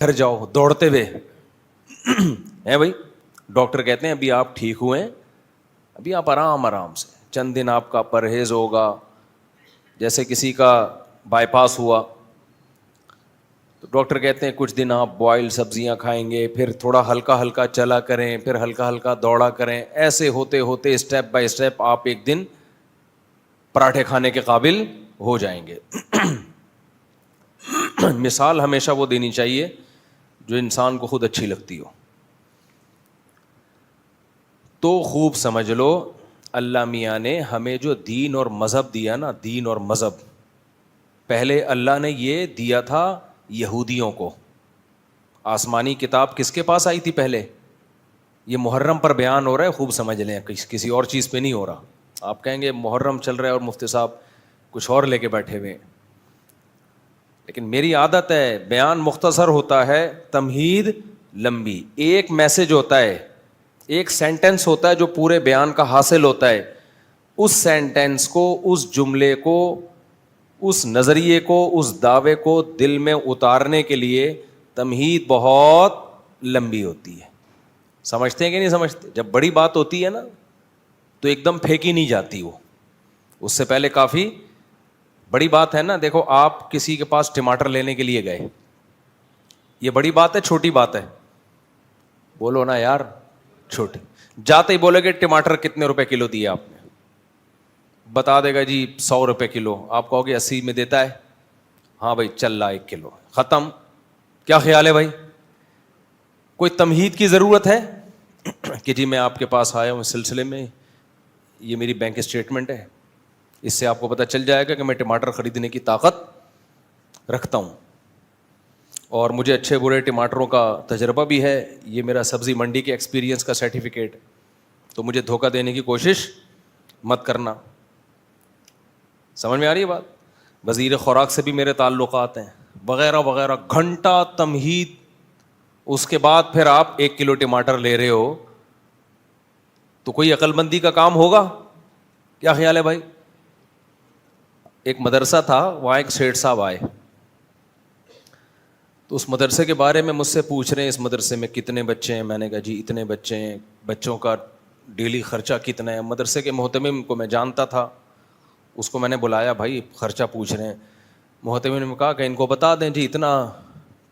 گھر جاؤ دوڑتے ہوئے ہیں بھائی، ڈاکٹر کہتے ہیں ابھی آپ ٹھیک ہوئے ہیں، ابھی آپ آرام سے چند دن آپ کا پرہیز ہوگا. جیسے کسی کا بائی پاس ہوا تو ڈاکٹر کہتے ہیں کچھ دن آپ بوائل سبزیاں کھائیں گے، پھر تھوڑا ہلکا ہلکا چلا کریں، پھر ہلکا ہلکا دوڑا کریں. ایسے ہوتے ہوتے اسٹیپ بائی اسٹیپ آپ ایک دن پراٹھے کھانے کے قابل ہو جائیں گے. مثال ہمیشہ وہ دینی چاہیے جو انسان کو خود اچھی لگتی ہو. تو خوب سمجھ لو اللہ میاں نے ہمیں جو دین اور مذہب دیا نا، دین اور مذہب، پہلے اللہ نے یہ دیا تھا یہودیوں کو. آسمانی کتاب کس کے پاس آئی تھی پہلے؟ یہ محرم پر بیان ہو رہا ہے، خوب سمجھ لیں، کسی اور چیز پہ نہیں ہو رہا. آپ کہیں گے محرم چل رہا ہے اور مفتی صاحب کچھ اور لے کے بیٹھے ہوئے ہیں، لیکن میری عادت ہے بیان مختصر ہوتا ہے، تمہید لمبی. ایک میسج ہوتا ہے، ایک سینٹنس ہوتا ہے جو پورے بیان کا حاصل ہوتا ہے. اس سینٹنس کو، اس جملے کو، اس نظریے کو، اس دعوے کو دل میں اتارنے کے لیے تمہید بہت لمبی ہوتی ہے. سمجھتے ہیں کہ نہیں سمجھتے؟ جب بڑی بات ہوتی ہے نا تو ایک دم پھینکی نہیں جاتی، وہ اس سے پہلے کافی بڑی بات ہے نا. دیکھو آپ کسی کے پاس ٹماٹر لینے کے لیے گئے، یہ بڑی بات ہے چھوٹی بات ہے؟ بولو نا یار، چھوٹی. جاتے ہی بولے کہ ٹماٹر کتنے روپے کلو دیے آپ نے، بتا دے گا جی 100 روپے کلو. آپ کہو گے 80 میں دیتا ہے؟ ہاں بھائی چل رہا 1 کلو، ختم. کیا خیال ہے بھائی؟ کوئی تمہید کی ضرورت ہے کہ جی میں آپ کے پاس آیا ہوں اس سلسلے میں، یہ میری بینک اسٹیٹمنٹ ہے، اس سے آپ کو پتہ چل جائے گا کہ میں ٹماٹر خریدنے کی طاقت رکھتا ہوں اور مجھے اچھے برے ٹماٹروں کا تجربہ بھی ہے، یہ میرا سبزی منڈی کے ایکسپیرینس کا سرٹیفکیٹ. تو مجھے دھوکہ دینے کی کوشش مت کرنا. سمجھ میں آ رہی ہے بات؟ وزیر خوراک سے بھی میرے تعلقات ہیں وغیرہ وغیرہ. گھنٹہ تمہید. اس کے بعد پھر آپ 1 کلو ٹماٹر لے رہے ہو تو کوئی عقل مندی کا کام ہوگا؟ کیا خیال ہے بھائی؟ ایک مدرسہ تھا، وہاں ایک سیٹھ صاحب آئے تو اس مدرسے کے بارے میں مجھ سے پوچھ رہے ہیں اس مدرسے میں کتنے بچے ہیں. میں نے کہا جی اتنے بچے ہیں. بچوں کا ڈیلی خرچہ کتنا ہے؟ مدرسے کے محتمم کو میں جانتا تھا، اس کو میں نے بلایا، بھائی خرچہ پوچھ رہے ہیں. محتمم نے کہا کہ ان کو بتا دیں جی اتنا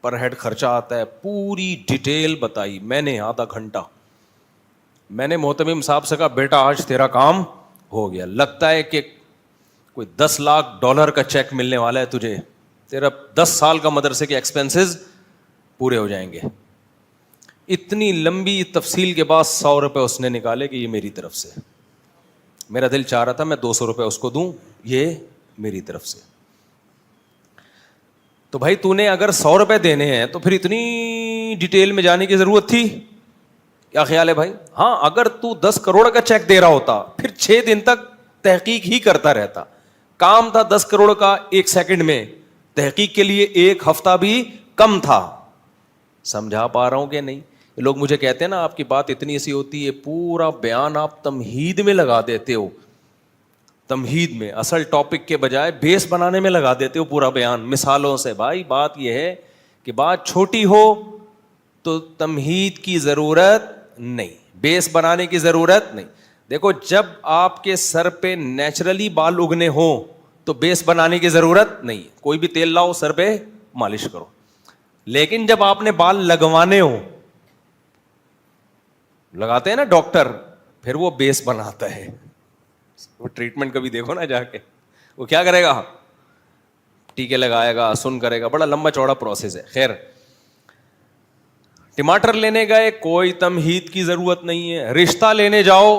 پر ہیڈ خرچہ آتا ہے. پوری ڈیٹیل بتائی میں نے آدھا گھنٹہ. میں نے محتمم صاحب سے کہا بیٹا آج تیرا کام ہو گیا، لگتا ہے کہ کوئی $10 لاکھ کا چیک ملنے والا ہے تجھے، تیرا 10 سال کا مدرسے کے ایکسپنسز پورے ہو جائیں گے. اتنی لمبی تفصیل کے بعد 100 روپے اس نے نکالے کہ یہ میری طرف سے. میرا دل چاہ رہا تھا میں 200 روپے اس کو دوں، یہ میری طرف سے. تو بھائی تو نے اگر 100 روپے دینے ہیں تو پھر اتنی ڈیٹیل میں جانے کی ضرورت تھی؟ کیا خیال ہے بھائی؟ ہاں اگر تو 10 کروڑ کا چیک دے رہا ہوتا پھر 6 دن تک تحقیق ہی کرتا رہتا. کام تھا 10 کروڑ کا 1 سیکنڈ میں، تحقیق کے لیے 1 ہفتہ بھی کم تھا. سمجھا پا رہا ہوں کہ نہیں؟ لوگ مجھے کہتے ہیں نا آپ کی بات اتنی سی ہوتی ہے، پورا بیان آپ تمہید میں لگا دیتے ہو. تمہید میں، اصل ٹاپک کے بجائے بیس بنانے میں لگا دیتے ہو پورا بیان مثالوں سے. بھائی بات یہ ہے کہ بات چھوٹی ہو تو تمہید کی ضرورت نہیں، بیس بنانے کی ضرورت نہیں. دیکھو جب آپ کے سر پہ نیچرلی بال اگنے ہوں تو بیس بنانے کی ضرورت نہیں. کوئی بھی تیل لاؤ سر پہ مالش کرو. لیکن جب آپ نے بال لگوانے ہو، لگاتے ہیں نا ڈاکٹر، پھر وہ بیس بناتا ہے. وہ ٹریٹمنٹ کبھی دیکھو نا جا کے، وہ کیا کرے گا؟ ٹیکے لگائے گا، سن کرے گا، بڑا لمبا چوڑا پروسیس ہے. خیر، ٹماٹر لینے گئے کوئی تمہید کی ضرورت نہیں ہے. رشتہ لینے جاؤ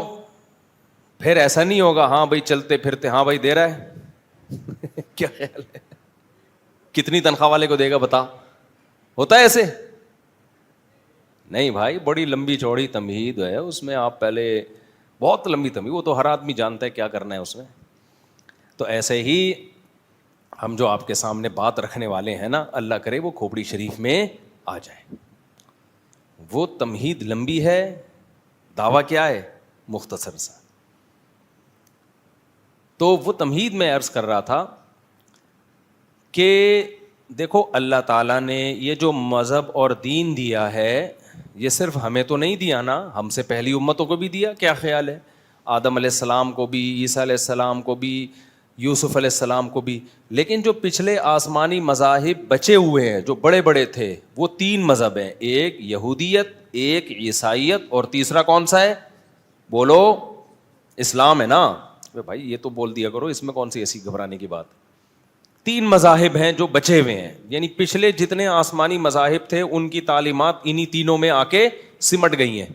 پھر ایسا نہیں ہوگا ہاں بھائی چلتے پھرتے، ہاں بھائی دے رہا ہے کیا خیال ہے؟ کتنی تنخواہ والے کو دے گا بتا؟ ہوتا ہے ایسے؟ نہیں بھائی، بڑی لمبی چوڑی تمہید ہے اس میں. آپ پہلے بہت لمبی تمہید، وہ تو ہر آدمی جانتا ہے کیا کرنا ہے اس میں. تو ایسے ہی ہم جو آپ کے سامنے بات رکھنے والے ہیں نا، اللہ کرے وہ کھوپڑی شریف میں آ جائے. وہ تمہید لمبی ہے، دعویٰ کیا ہے؟ مختصر سا. تو وہ تمہید میں عرض کر رہا تھا کہ دیکھو اللہ تعالیٰ نے یہ جو مذہب اور دین دیا ہے یہ صرف ہمیں تو نہیں دیا نا, ہم سے پہلی امتوں کو بھی دیا. کیا خیال ہے؟ آدم علیہ السلام کو بھی, عیسیٰ علیہ السلام کو بھی, یوسف علیہ السلام کو بھی. لیکن جو پچھلے آسمانی مذاہب بچے ہوئے ہیں جو بڑے بڑے تھے وہ 3 مذہب ہیں, ایک یہودیت, ایک عیسائیت, اور تیسرا کون سا ہے؟ بولو, اسلام ہے نا. بھائی یہ تو بول دیا کرو, اس میں کون سی ایسی گھبرانے کی بات. 3 مذاہب ہیں جو بچے ہوئے ہیں, یعنی پچھلے جتنے آسمانی مذاہب تھے ان کی تعلیمات انہی تینوں میں آ کے سمٹ گئی ہیں.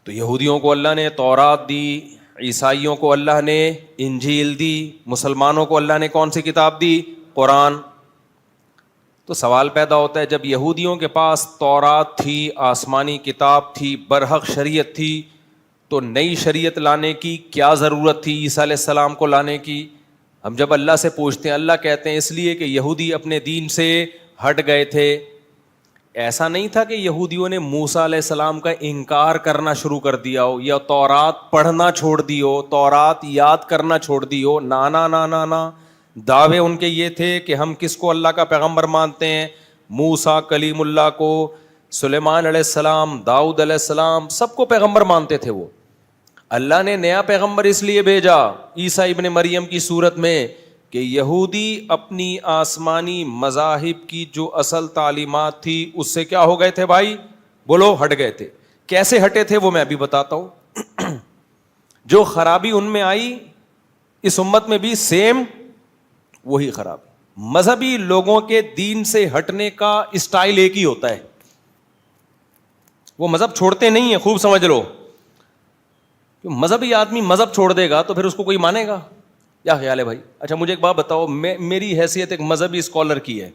تو یہودیوں کو اللہ نے تورات دی, عیسائیوں کو اللہ نے انجیل دی, مسلمانوں کو اللہ نے کون سی کتاب دی؟ قرآن. تو سوال پیدا ہوتا ہے, جب یہودیوں کے پاس تورات تھی, آسمانی کتاب تھی, برحق شریعت تھی, تو نئی شریعت لانے کی کیا ضرورت تھی عیسیٰ علیہ السلام کو لانے کی؟ ہم جب اللہ سے پوچھتے ہیں, اللہ کہتے ہیں اس لیے کہ یہودی اپنے دین سے ہٹ گئے تھے. ایسا نہیں تھا کہ یہودیوں نے موسیٰ علیہ السلام کا انکار کرنا شروع کر دیا ہو, یا تورات پڑھنا چھوڑ دی ہو, تورات یاد کرنا چھوڑ دی ہو. نا نا نا نا, دعوے ان کے یہ تھے کہ ہم کس کو اللہ کا پیغمبر مانتے ہیں؟ موسیٰ کلیم اللہ کو, سلیمان علیہ السلام, داؤد علیہ السلام, سب کو پیغمبر مانتے تھے وہ. اللہ نے نیا پیغمبر اس لیے بھیجا عیسیٰ ابن مریم کی صورت میں کہ یہودی اپنی آسمانی مذاہب کی جو اصل تعلیمات تھی اس سے کیا ہو گئے تھے بھائی؟ بولو, ہٹ گئے تھے. کیسے ہٹے تھے وہ میں ابھی بتاتا ہوں. جو خرابی ان میں آئی اس امت میں بھی سیم وہی خرابی. مذہبی لوگوں کے دین سے ہٹنے کا اسٹائل ایک ہی ہوتا ہے, وہ مذہب چھوڑتے نہیں ہیں, خوب سمجھ لو. مذہبی آدمی مذہب چھوڑ دے گا تو پھر اس کو کوئی مانے گا؟ کیا خیال ہے بھائی؟ اچھا مجھے ایک بات بتاؤ, میری حیثیت ایک مذہبی اسکالر کی ہے.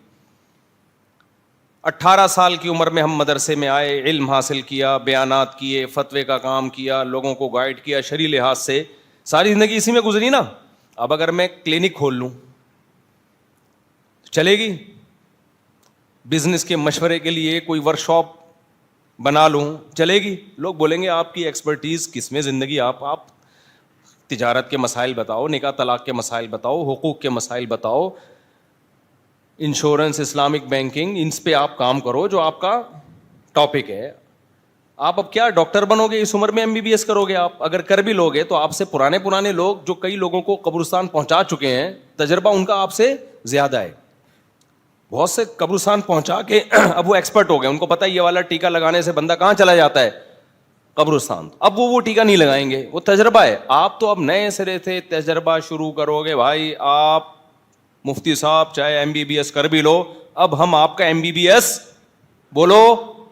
18 سال کی عمر میں ہم مدرسے میں آئے, علم حاصل کیا, بیانات کیے, فتوے کا کام کیا, لوگوں کو گائیڈ کیا شرعی لحاظ سے, ساری زندگی اسی میں گزری نا. اب اگر میں کلینک کھول لوں چلے گی؟ بزنس کے مشورے کے لیے کوئی ورک شاپ بنا لوں چلے گی؟ لوگ بولیں گے آپ کی ایکسپرٹیز کس میں زندگی, آپ تجارت کے مسائل بتاؤ, نکاح طلاق کے مسائل بتاؤ, حقوق کے مسائل بتاؤ, انشورنس, اسلامک بینکنگ, ان پہ آپ کام کرو جو آپ کا ٹاپک ہے. آپ اب کیا ڈاکٹر بنو گے اس عمر میں؟ MBBS کرو گے آپ؟ اگر کر بھی لوگے تو آپ سے پرانے لوگ جو کئی لوگوں کو قبرستان پہنچا چکے ہیں, تجربہ ان کا آپ سے زیادہ ہے. بہت سے قبرستان پہنچا کے اب وہ ایکسپرٹ ہو گئے, ان کو پتہ ہے یہ والا ٹیکا لگانے سے بندہ کہاں چلا جاتا ہے؟ قبرستان. اب وہ ٹیکا نہیں لگائیں گے, وہ تجربہ ہے. آپ تو اب نئے سرے سے تجربہ شروع کرو گے بھائی. آپ مفتی صاحب چاہے MBBS کر بھی لو, اب ہم آپ کا MBBS بولو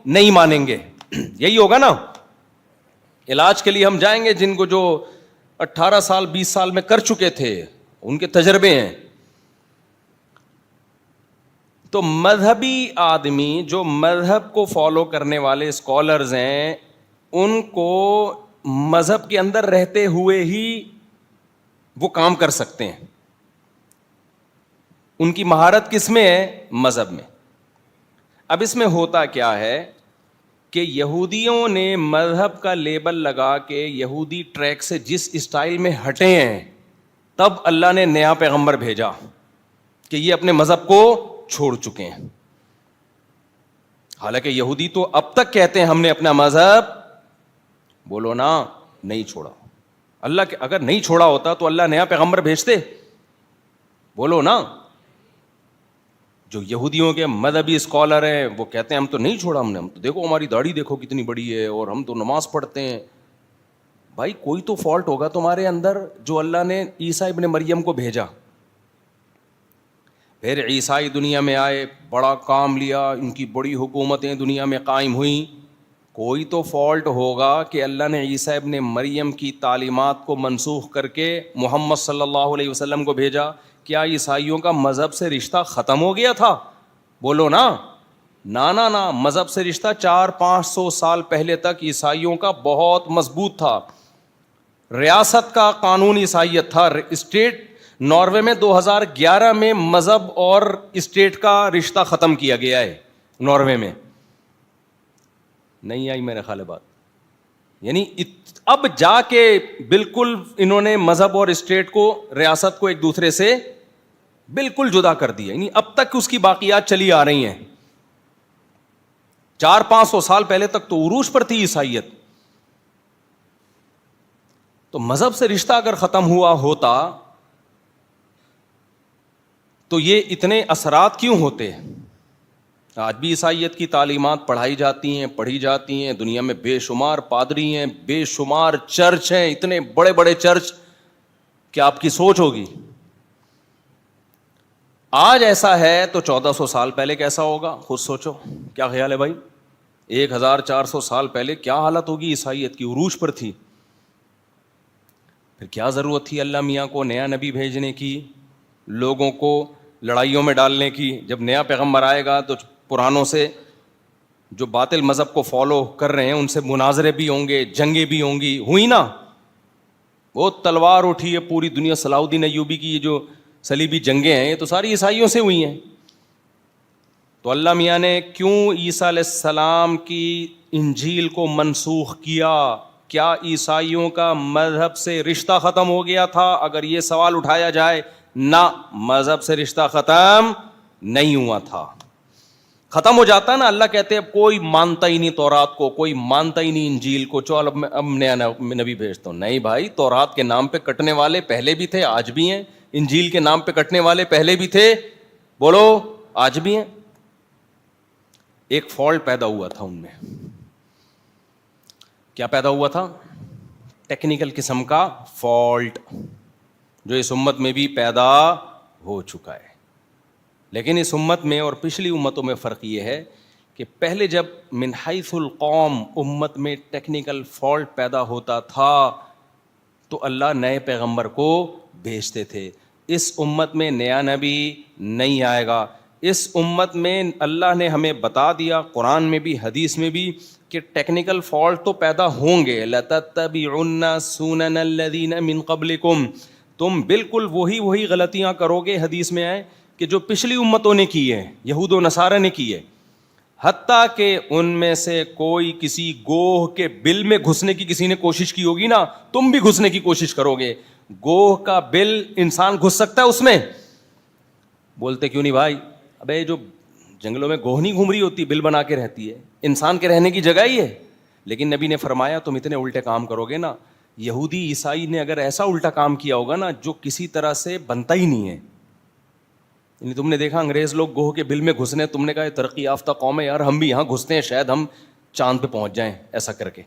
نہیں مانیں گے. یہی ہوگا نا. علاج کے لیے ہم جائیں گے جن کو جو 18 سال 20 سال میں کر چکے تھے, ان کے تجربے ہیں. تو مذہبی آدمی جو مذہب کو فالو کرنے والے اسکالرز ہیں, ان کو مذہب کے اندر رہتے ہوئے ہی وہ کام کر سکتے ہیں. ان کی مہارت کس میں ہے؟ مذہب میں. اب اس میں ہوتا کیا ہے کہ یہودیوں نے مذہب کا لیبل لگا کے یہودی ٹریک سے جس اسٹائل میں ہٹے ہیں, تب اللہ نے نیا پیغمبر بھیجا کہ یہ اپنے مذہب کو چھوڑ چکے ہیں. حالانکہ یہودی تو اب تک کہتے ہیں ہم نے اپنا مذہب, بولو نا, نہیں چھوڑا. اللہ کے اگر نہیں چھوڑا ہوتا تو اللہ نیا پیغمبر بھیجتے؟ بولو نا. جو یہودیوں کے مذہبی اسکالر ہیں وہ کہتے ہیں ہم تو نہیں چھوڑا, ہم تو دیکھو ہماری داڑھی دیکھو کتنی بڑی ہے اور ہم تو نماز پڑھتے ہیں. بھائی کوئی تو فالٹ ہوگا تمہارے اندر جو اللہ نے عیسیٰ ابن مریم کو بھیجا. پھر عیسائی دنیا میں آئے, بڑا کام لیا, ان کی بڑی حکومتیں دنیا میں قائم ہوئیں. کوئی تو فالٹ ہوگا کہ اللہ نے عیسیٰ ابن مریم کی تعلیمات کو منسوخ کر کے محمد صلی اللہ علیہ وسلم کو بھیجا. کیا عیسائیوں کا مذہب سے رشتہ ختم ہو گیا تھا؟ بولو نا. نا, مذہب سے رشتہ 400-500 سال پہلے تک عیسائیوں کا بہت مضبوط تھا. ریاست کا قانون عیسائیت تھا. اسٹیٹ ناروے میں 2011 میں مذہب اور اسٹیٹ کا رشتہ ختم کیا گیا ہے. ناروے میں نہیں آئی میرے خیال بات. یعنی اب جا کے بالکل انہوں نے مذہب اور اسٹیٹ کو، ریاست کو ایک دوسرے سے بالکل جدا کر دیا. یعنی اب تک اس کی باقیات چلی آ رہی ہیں. 400-500 سال پہلے تک تو عروج پر تھی عیسائیت. تو مذہب سے رشتہ اگر ختم ہوا ہوتا تو یہ اتنے اثرات کیوں ہوتے؟ آج بھی عیسائیت کی تعلیمات پڑھائی جاتی ہیں، پڑھی جاتی ہیں. دنیا میں بے شمار پادری ہیں، بے شمار چرچ ہیں، اتنے بڑے بڑے چرچ کہ آپ کی سوچ ہوگی. آج ایسا ہے تو 1400 سال پہلے کیسا ہوگا؟ خود سوچو. کیا خیال ہے بھائی؟ 1400 سال پہلے کیا حالت ہوگی عیسائیت کی؟ عروج پر تھی. پھر کیا ضرورت تھی اللہ میاں کو نیا نبی بھیجنے کی، لوگوں کو لڑائیوں میں ڈالنے کی؟ جب نیا پیغمبر آئے گا تو پرانوں سے جو باطل مذہب کو فالو کر رہے ہیں ان سے مناظرے بھی ہوں گے، جنگیں بھی ہوں گی. ہوئی نا؟ وہ تلوار اٹھی ہے پوری دنیا. صلاح الدین ایوبی کی یہ جو صلیبی جنگیں ہیں یہ تو ساری عیسائیوں سے ہوئی ہیں. تو اللہ میاں نے کیوں عیسیٰ علیہ السلام کی انجیل کو منسوخ کیا؟ کیا عیسائیوں کا مذہب سے رشتہ ختم ہو گیا تھا؟ اگر یہ سوال اٹھایا جائے، نہ، مذہب سے رشتہ ختم نہیں ہوا تھا. ختم ہو جاتا نا، اللہ کہتے ہیں کوئی مانتا ہی نہیں تورات کو، کوئی مانتا ہی نہیں انجیل کو، چل اب نیا نبی بھیجتا ہوں. نہیں بھائی، تورات کے نام پہ کٹنے والے پہلے بھی تھے، آج بھی ہیں. انجیل کے نام پہ کٹنے والے پہلے بھی تھے، بولو، آج بھی ہیں. ایک فالٹ پیدا ہوا تھا ان میں. کیا پیدا ہوا تھا؟ ٹیکنیکل قسم کا فالٹ جو اس امت میں بھی پیدا ہو چکا ہے. لیکن اس امت میں اور پچھلی امتوں میں فرق یہ ہے کہ پہلے جب من حیث القوم امت میں ٹیکنیکل فالٹ پیدا ہوتا تھا تو اللہ نئے پیغمبر کو بھیجتے تھے. اس امت میں نیا نبی نہیں آئے گا. اس امت میں اللہ نے ہمیں بتا دیا قرآن میں بھی حدیث میں بھی کہ ٹیکنیکل فالٹ تو پیدا ہوں گے. لَتَتَّبِعُنَّ سُنَنَ الَّذِينَ مِن قَبْلِكُمْ، تم بالکل وہی غلطیاں کرو گے. حدیث میں آئے کہ جو پچھلی امتوں نے کی ہے، یہود و نصارہ نے کی ہے. حتیٰ کہ ان میں سے کوئی کسی گوہ کے بل میں گھسنے کی کسی نے کوشش کی ہوگی نا، تم بھی گھسنے کی کوشش کرو گے. گوہ کا بل انسان گھس سکتا ہے اس میں؟ بولتے کیوں نہیں بھائی؟ ابے جو جنگلوں میں گوہ نہیں گھوم رہی ہوتی، بل بنا کے رہتی ہے، انسان کے رہنے کی جگہ ہی ہے. لیکن نبی نے فرمایا تم اتنے الٹے کام کرو گے نا. یہودی عیسائی نے اگر ایسا الٹا کام کیا ہوگا نا جو کسی طرح سے بنتا ہی نہیں ہے. یعنی تم نے دیکھا انگریز لوگ گوہ کے بل میں گھسنے، تم نے کہا یہ ترقی یافتہ قوم ہے یار، ہم بھی یہاں گھستے ہیں، شاید ہم چاند پہ پہنچ جائیں ایسا کر کے.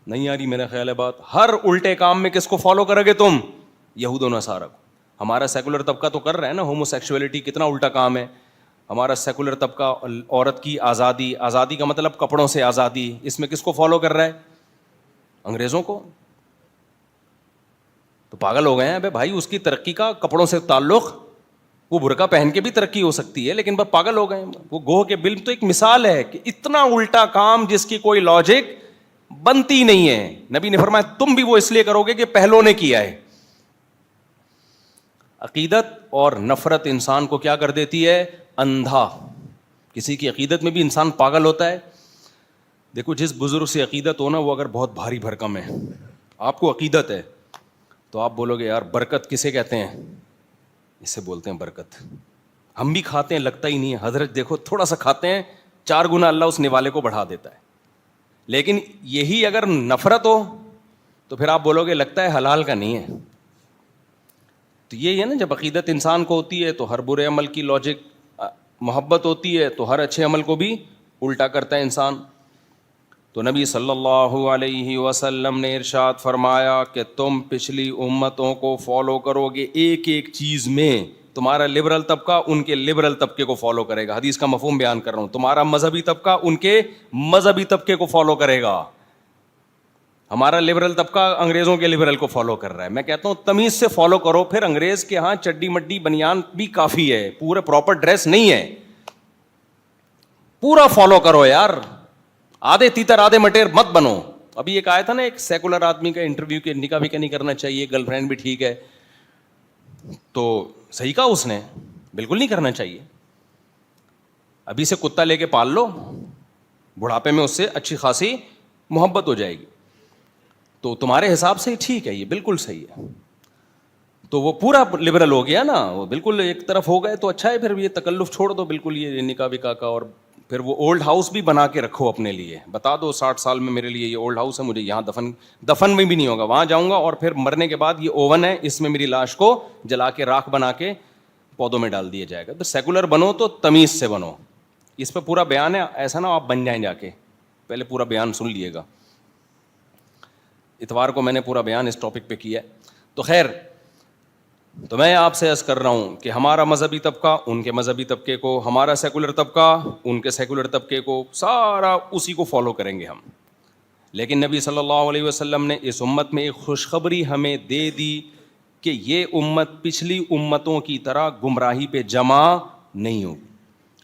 نہیں آ رہی میرا خیال ہے بات؟ ہر الٹے کام میں کس کو فالو کرو گے تم؟ یہود و نصارہ کو. ہمارا سیکولر طبقہ تو کر رہا ہے نا، ہومو سیکشولیٹی کتنا الٹا کام ہے. ہمارا سیکولر طبقہ عورت کی آزادی، آزادی کا مطلب کپڑوں سے آزادی، اس میں کس کو فالو کر رہا ہے؟ انگریزوں کو. تو پاگل ہو گئے ہیں بھائی، اس کی ترقی کا کپڑوں سے تعلق؟ وہ برقع پہن کے بھی ترقی ہو سکتی ہے، لیکن بس پاگل ہو گئے ہیں. وہ گوہ کے بل تو ایک مثال ہے کہ اتنا الٹا کام جس کی کوئی لاجک بنتی نہیں ہے. نبی نے فرمایا تم بھی وہ اس لیے کرو گے کہ پہلوں نے کیا ہے. عقیدت اور نفرت انسان کو کیا کر دیتی ہے؟ اندھا. کسی کی عقیدت میں بھی انسان پاگل ہوتا ہے. دیکھو جس بزرگ سے عقیدت ہو نا، وہ اگر بہت بھاری بھرکم ہے، آپ کو عقیدت ہے تو آپ بولو گے یار برکت کسے کہتے ہیں؟ اسے بولتے ہیں برکت. ہم بھی کھاتے ہیں، لگتا ہی نہیں ہے. حضرت دیکھو تھوڑا سا کھاتے ہیں، 4 گنا اللہ اس نوالے کو بڑھا دیتا ہے. لیکن یہی اگر نفرت ہو تو پھر آپ بولو گے لگتا ہے حلال کا نہیں ہے. تو یہ ہے نا، جب عقیدت انسان کو ہوتی ہے تو ہر برے عمل کی لاجک، محبت ہوتی ہے تو ہر اچھے عمل کو بھی الٹا کرتا ہے انسان. تو نبی صلی اللہ علیہ وسلم نے ارشاد فرمایا کہ تم پچھلی امتوں کو فالو کرو گے ایک ایک چیز میں. تمہارا لبرل طبقہ ان کے لبرل طبقے کو فالو کرے گا، حدیث کا مفہوم بیان کر رہا ہوں. تمہارا مذہبی طبقہ ان کے مذہبی طبقے کو فالو کرے گا. ہمارا لبرل طبقہ انگریزوں کے لبرل کو فالو کر رہا ہے. میں کہتا ہوں تمیز سے فالو کرو. پھر انگریز کے ہاں چڈی مڈی بنیان بھی کافی ہے، پورے پراپر ڈریس نہیں ہے. پورا فالو کرو یار، آدھے تیتر آدھے مٹیر مت بنو. ابھی ایک آیا تھا نا ایک سیکولر آدمی کا انٹرویو کہ نکاح بھی نہیں کرنا چاہیے، گرل فرینڈ بھی ٹھیک ہے. تو صحیح کہا اس نے، بالکل نہیں کرنا چاہیے. ابھی سے کتا لے کے پال لو، بڑھاپے میں اس سے اچھی خاصی محبت ہو جائے گی. تو تمہارے حساب سے ٹھیک ہے, یہ بالکل صحیح ہے. تو وہ پورا لبرل ہو گیا نا, وہ بالکل ایک طرف ہو گئے تو اچھا ہے. پھر یہ تکلف چھوڑ دو بالکل, یہ نکاح وکاح کا. اور پھر وہ اولڈ ہاؤس بھی بنا کے رکھو اپنے لیے, بتا دو 60 سال میں میرے لیے یہ اولڈ ہاؤس ہے, مجھے یہاں دفن میں بھی نہیں ہوگا, وہاں جاؤں گا. اور پھر مرنے کے بعد یہ اوون ہے, اس میں میری لاش کو جلا کے راکھ بنا کے پودوں میں ڈال دیا جائے گا. تو سیکولر بنو تو تمیز سے بنو. اس پہ پورا بیان ہے, ایسا نہ آپ بن جائیں جا کے. پہلے پورا بیان سن لیے گا, اتوار کو میں نے پورا بیان اس ٹاپک پہ کیا ہے. تو خیر, تو میں آپ سے عرض کر رہا ہوں کہ ہمارا مذہبی طبقہ ان کے مذہبی طبقے کو, ہمارا سیکولر طبقہ ان کے سیکولر طبقے کو, سارا اسی کو فالو کریں گے ہم. لیکن نبی صلی اللہ علیہ وسلم نے اس امت میں ایک خوشخبری ہمیں دے دی کہ یہ امت پچھلی امتوں کی طرح گمراہی پہ جمع نہیں ہوگی.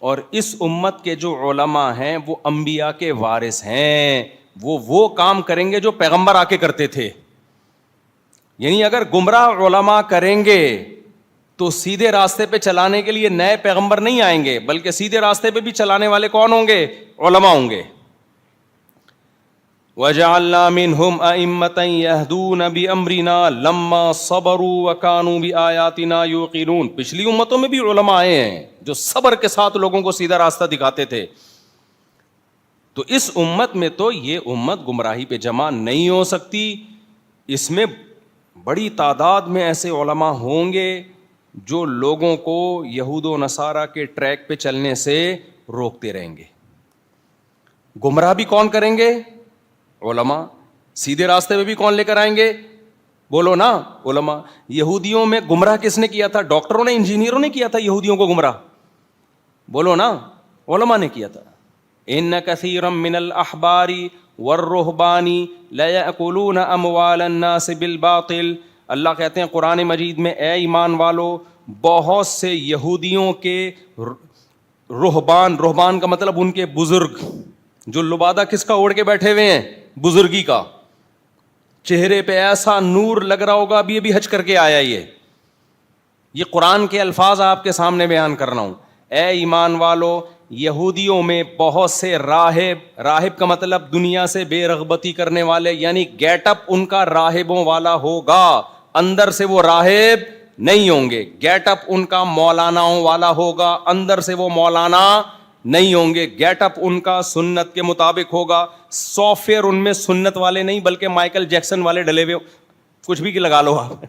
اور اس امت کے جو علماء ہیں وہ انبیاء کے وارث ہیں, وہ کام کریں گے جو پیغمبر آ کے کرتے تھے. یعنی اگر گمراہ علماء کریں گے تو سیدھے راستے پہ چلانے کے لیے نئے پیغمبر نہیں آئیں گے, بلکہ سیدھے راستے پہ بھی چلانے والے کون ہوں گے؟ علماء ہوں گے. وَجَعَلْنَا مِنْهُمْ أَئِمَّةً يَهْدُونَ بِأَمْرِنَا لَمَّا صَبَرُوا وَكَانُوا بِآيَاتِنَا يُوقِنُونَ. پچھلی امتوں میں بھی علماء آئے ہیں جو صبر کے ساتھ لوگوں کو سیدھا راستہ دکھاتے تھے. تو اس امت میں تو یہ امت گمراہی پہ جمع نہیں ہو سکتی. اس میں بڑی تعداد میں ایسے علماء ہوں گے جو لوگوں کو یہود و نصارہ کے ٹریک پہ چلنے سے روکتے رہیں گے. گمراہ بھی کون کریں گے؟ علماء. سیدھے راستے پہ بھی کون لے کر آئیں گے؟ بولو نا, علماء. یہودیوں میں گمراہ کس نے کیا تھا؟ ڈاکٹروں نے, انجینئروں نے کیا تھا یہودیوں کو گمراہ؟ بولو نا, علماء نے کیا تھا. ان کثیرا من الاحبار والرہبان لیأکلون اموال الناس بالباطل. اللہ کہتے ہیں قرآن مجید میں, اے ایمان والو, بہت سے یہودیوں کے رہبان کا مطلب ان کے بزرگ, جو لبادہ کس کا اوڑھ کے بیٹھے ہوئے ہیں؟ بزرگی کا. چہرے پہ ایسا نور لگ رہا ہوگا, ابھی ابھی حج کر کے آیا. یہ قرآن کے الفاظ آپ کے سامنے بیان کر رہا ہوں. اے ایمان والو, یہودیوں میں بہت سے راہب کا مطلب دنیا سے بے رغبتی کرنے والے, یعنی گیٹ اپ ان کا راہبوں والا ہوگا, اندر سے وہ راہب نہیں ہوں گے. گیٹ اپ ان کا مولاناؤں والا ہوگا, اندر سے وہ مولانا نہیں ہوں گے. گیٹ اپ ان کا سنت کے مطابق ہوگا. سافٹ ویئر ان میں سنت والے نہیں بلکہ مائیکل جیکسن والے ڈلے ہوئے, کچھ بھی لگا لو آپ.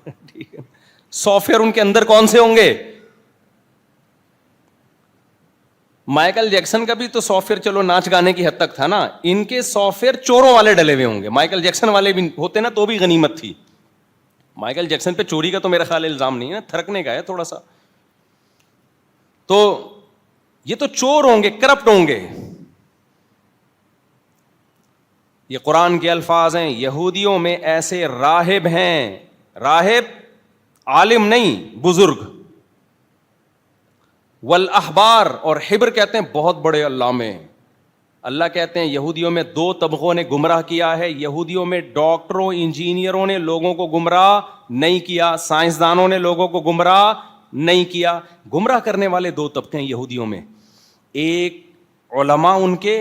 سافٹ ویئر ان کے اندر کون سے ہوں گے؟ مائیکل جیکسن کا بھی تو سافٹ ویئر چلو ناچ گانے کی حد تک تھا نا, ان کے سافٹ ویئر چوروں والے ڈلے ہوئے ہوں گے. مائیکل جیکسن والے بھی ہوتے نا تو بھی غنیمت تھی. مائیکل جیکسن پہ چوری کا تو میرا خیال الزام نہیں ہے, تھرکنے کا ہے تھوڑا سا. تو یہ تو چور ہوں گے, کرپٹ ہوں گے. یہ قرآن کے الفاظ ہیں. یہودیوں میں ایسے راہب ہیں, راہب عالم نہیں, بزرگ. والاحبار, اور حبر کہتے ہیں بہت بڑے علامے. اللہ کہتے ہیں یہودیوں میں 2 طبقوں نے گمراہ کیا ہے. یہودیوں میں ڈاکٹروں, انجینئروں نے لوگوں کو گمراہ نہیں کیا, سائنسدانوں نے لوگوں کو گمراہ نہیں کیا. گمراہ کرنے والے 2 طبقے ہیں یہودیوں میں, ایک علماء ان کے,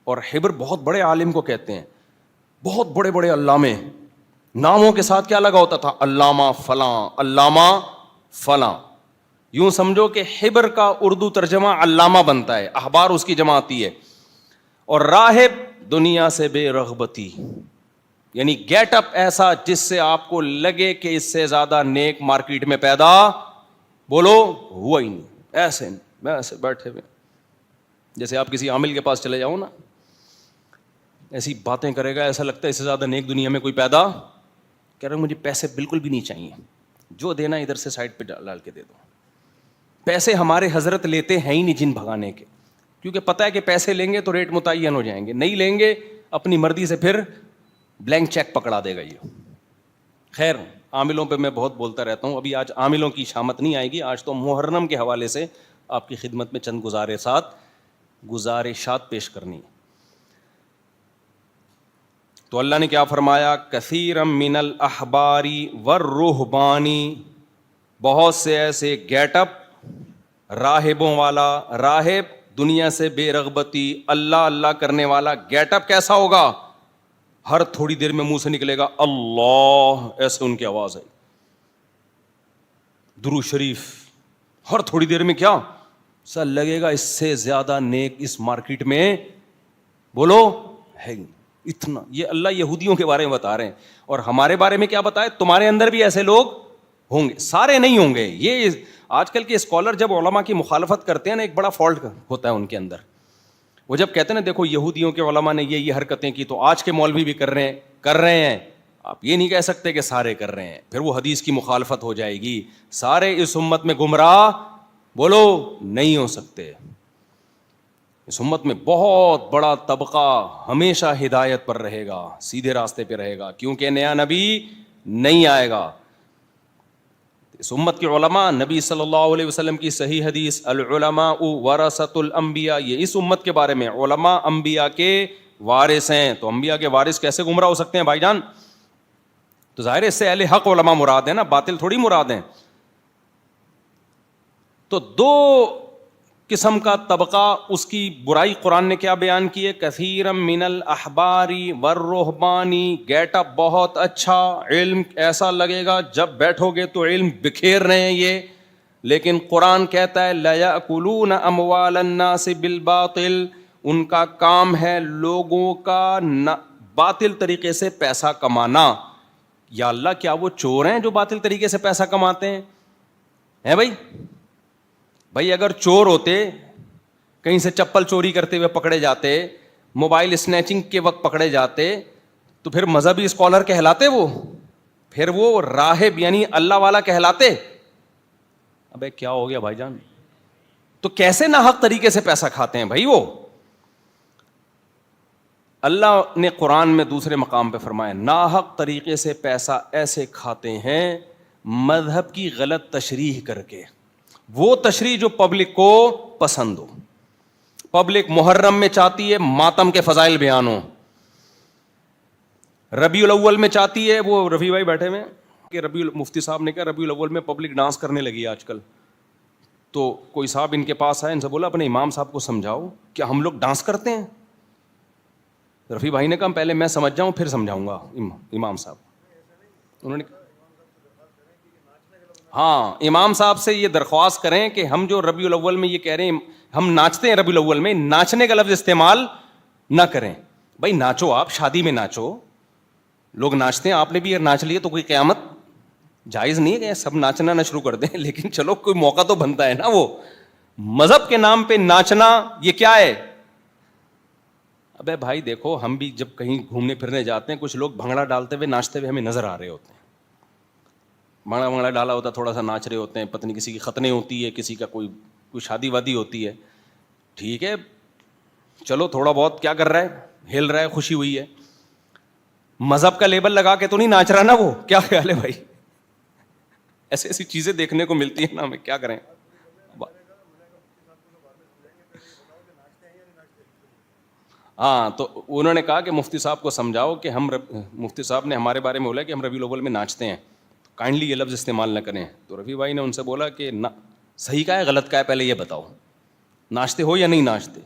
اور حبر بہت بڑے عالم کو کہتے ہیں, بہت بڑے بڑے علامے. ناموں کے ساتھ کیا لگا ہوتا تھا؟ علامہ فلاں, علامہ فلاں. یوں سمجھو کہ حبر کا اردو ترجمہ علامہ بنتا ہے, احبار اس کی جمع آتی ہے. اور راہب دنیا سے بے رغبتی, یعنی گیٹ اپ ایسا جس سے آپ کو لگے کہ اس سے زیادہ نیک مارکیٹ میں پیدا, بولو, ہوا ہی نہیں. ایسے ایسے بیٹھے ہوئے, جیسے آپ کسی عامل کے پاس چلے جاؤ نا, ایسی باتیں کرے گا, ایسا لگتا ہے اس سے زیادہ نیک دنیا میں کوئی پیدا. کہہ رہا ہوں مجھے پیسے بالکل بھی نہیں چاہیے, جو دینا ادھر سے سائڈ پہ ڈال کے دے دو. پیسے ہمارے حضرت لیتے ہیں ہی نہیں جن بھگانے کے, کیونکہ پتہ ہے کہ پیسے لیں گے تو ریٹ متعین ہو جائیں گے, نہیں لیں گے اپنی مرضی سے پھر بلینک چیک پکڑا دے گا یہ. خیر, عاملوں پہ میں بہت بولتا رہتا ہوں, ابھی آج عاملوں کی شامت نہیں آئے گی. آج تو محرم کے حوالے سے آپ کی خدمت میں چند گزارشات پیش کرنی. تو اللہ نے کیا فرمایا؟ کثیرا من الاحبار والرہبان, بہت سے ایسے گیٹ اپ راہبوں والا. راہب دنیا سے بے رغبتی, اللہ اللہ کرنے والا گیٹ اپ کیسا ہوگا؟ ہر تھوڑی دیر میں منہ سے نکلے گا اللہ, ایسے ان کی آواز ہے. درود شریف ہر تھوڑی دیر میں, کیا سر لگے گا اس سے زیادہ نیک اس مارکیٹ میں بولو ہے اتنا. یہ اللہ یہودیوں کے بارے میں بتا رہے ہیں, اور ہمارے بارے میں کیا بتائے؟ تمہارے اندر بھی ایسے لوگ ہوں گے, سارے نہیں ہوں گے. یہ آج کل کے اسکالر جب علماء کی مخالفت کرتے ہیں نا, ایک بڑا فالٹ ہوتا ہے ان کے اندر. وہ جب کہتے ہیں نا دیکھو یہودیوں کے علماء نے یہ حرکتیں کی تو آج کے مولوی بھی کر رہے ہیں, آپ یہ نہیں کہہ سکتے کہ سارے کر رہے ہیں, پھر وہ حدیث کی مخالفت ہو جائے گی. سارے اس امت میں گمراہ بولو نہیں ہو سکتے. اس امت میں بہت بڑا طبقہ ہمیشہ ہدایت پر رہے گا, سیدھے راستے پہ رہے گا, کیونکہ نیا نبی نہیں آئے گا. اس امت کے علماء, نبی صلی اللہ علیہ وسلم کی صحیح حدیث العلماء ورثۃ الانبیاء, یہ اس امت کے بارے میں علماء انبیاء کے وارث ہیں. تو انبیاء کے وارث کیسے گمراہ ہو سکتے ہیں بھائی جان؟ تو ظاہر ہے اس سے اہل حق علماء مراد ہیں نا, باطل تھوڑی مراد ہیں. تو دو قسم کا طبقہ, اس کی برائی قرآن نے کیا بیان کی ہے؟ کثیرا من الاحبار والرہبان, گیٹ اپ بہت اچھا, علم ایسا لگے گا جب بیٹھو گے تو علم بکھیر رہے ہیں یہ, لیکن قرآن کہتا ہے لا یاکلون اموال الناس بالباطل, ان کا کام ہے لوگوں کا باطل طریقے سے پیسہ کمانا. یا اللہ کیا وہ چور ہیں جو باطل طریقے سے پیسہ کماتے ہیں بھائی اگر چور ہوتے, کہیں سے چپل چوری کرتے ہوئے پکڑے جاتے, موبائل اسنیچنگ کے وقت پکڑے جاتے, تو پھر مذہبی اسکالر کہلاتے وہ, پھر وہ راہب یعنی اللہ والا کہلاتے. ابے کیا ہو گیا بھائی جان؟ تو کیسے ناحق طریقے سے پیسہ کھاتے ہیں بھائی وہ؟ اللہ نے قرآن میں دوسرے مقام پہ فرمایا ناحق طریقے سے پیسہ ایسے کھاتے ہیں مذہب کی غلط تشریح کر کے, وہ تشریح جو پبلک کو پسند ہو. پبلک محرم میں چاہتی ہے ماتم کے فضائل بیان ہو, ربیع الاول میں چاہتی ہے, وہ رفیع بھائی بیٹھے ہوئے کہ مفتی صاحب نے کہا ربیع الاول میں پبلک ڈانس کرنے لگی ہے آج کل. تو کوئی صاحب ان کے پاس آئے, ان سے بولا اپنے امام صاحب کو سمجھاؤ کیا ہم لوگ ڈانس کرتے ہیں؟ رفیع بھائی نے کہا پہلے میں سمجھ جاؤں پھر سمجھاؤں گا امام صاحب. انہوں نے ہاں امام صاحب سے یہ درخواست کریں کہ ہم جو ربیع الاول میں یہ کہہ رہے ہیں ہم ناچتے ہیں, ربیع الاول میں ناچنے کا لفظ استعمال نہ کریں. بھائی ناچو, آپ شادی میں ناچو, لوگ ناچتے ہیں, آپ نے بھی اگر ناچ لیے تو کوئی قیامت جائز نہیں ہے کہ سب ناچنا نہ شروع کر دیں, لیکن چلو کوئی موقع تو بنتا ہے نا. وہ مذہب کے نام پہ ناچنا یہ کیا ہے؟ ابے بھائی دیکھو ہم بھی جب کہیں گھومنے پھرنے جاتے ہیں کچھ لوگ بھنگڑا ڈالتے ہوئے ناچتے ہوئے ہمیں نظر آ رہے ہوتے ہیں. بھنگڑا ڈالا ہوتا ہے, تھوڑا سا ناچ رہے ہوتے ہیں, پتہ نہیں کسی کی ختنیں ہوتی ہے, کسی کا کوئی شادی وادی ہوتی ہے, ٹھیک ہے چلو تھوڑا بہت کیا کر رہا ہے, ہل رہا ہے, خوشی ہوئی ہے. مذہب کا لیبل لگا کے تو نہیں ناچ رہا نا وہ, کیا خیال ہے بھائی؟ ایسی ایسی چیزیں دیکھنے کو ملتی ہیں نا, ہمیں کیا کریں. ہاں تو انہوں نے کہا کہ مفتی صاحب کو سمجھاؤ کہ ہم مفتی صاحب نے ہمارے بارے میں بولا کہ ہم ربیع الاول میں ناچتے ہیں, کائنڈلی یہ لفظ استعمال نہ کریں. تو رفیع بھائی نے ان سے بولا کہ صحیح کا ہے غلط کا ہے پہلے یہ بتاؤ, ناچتے ہو یا نہیں ناچتے؟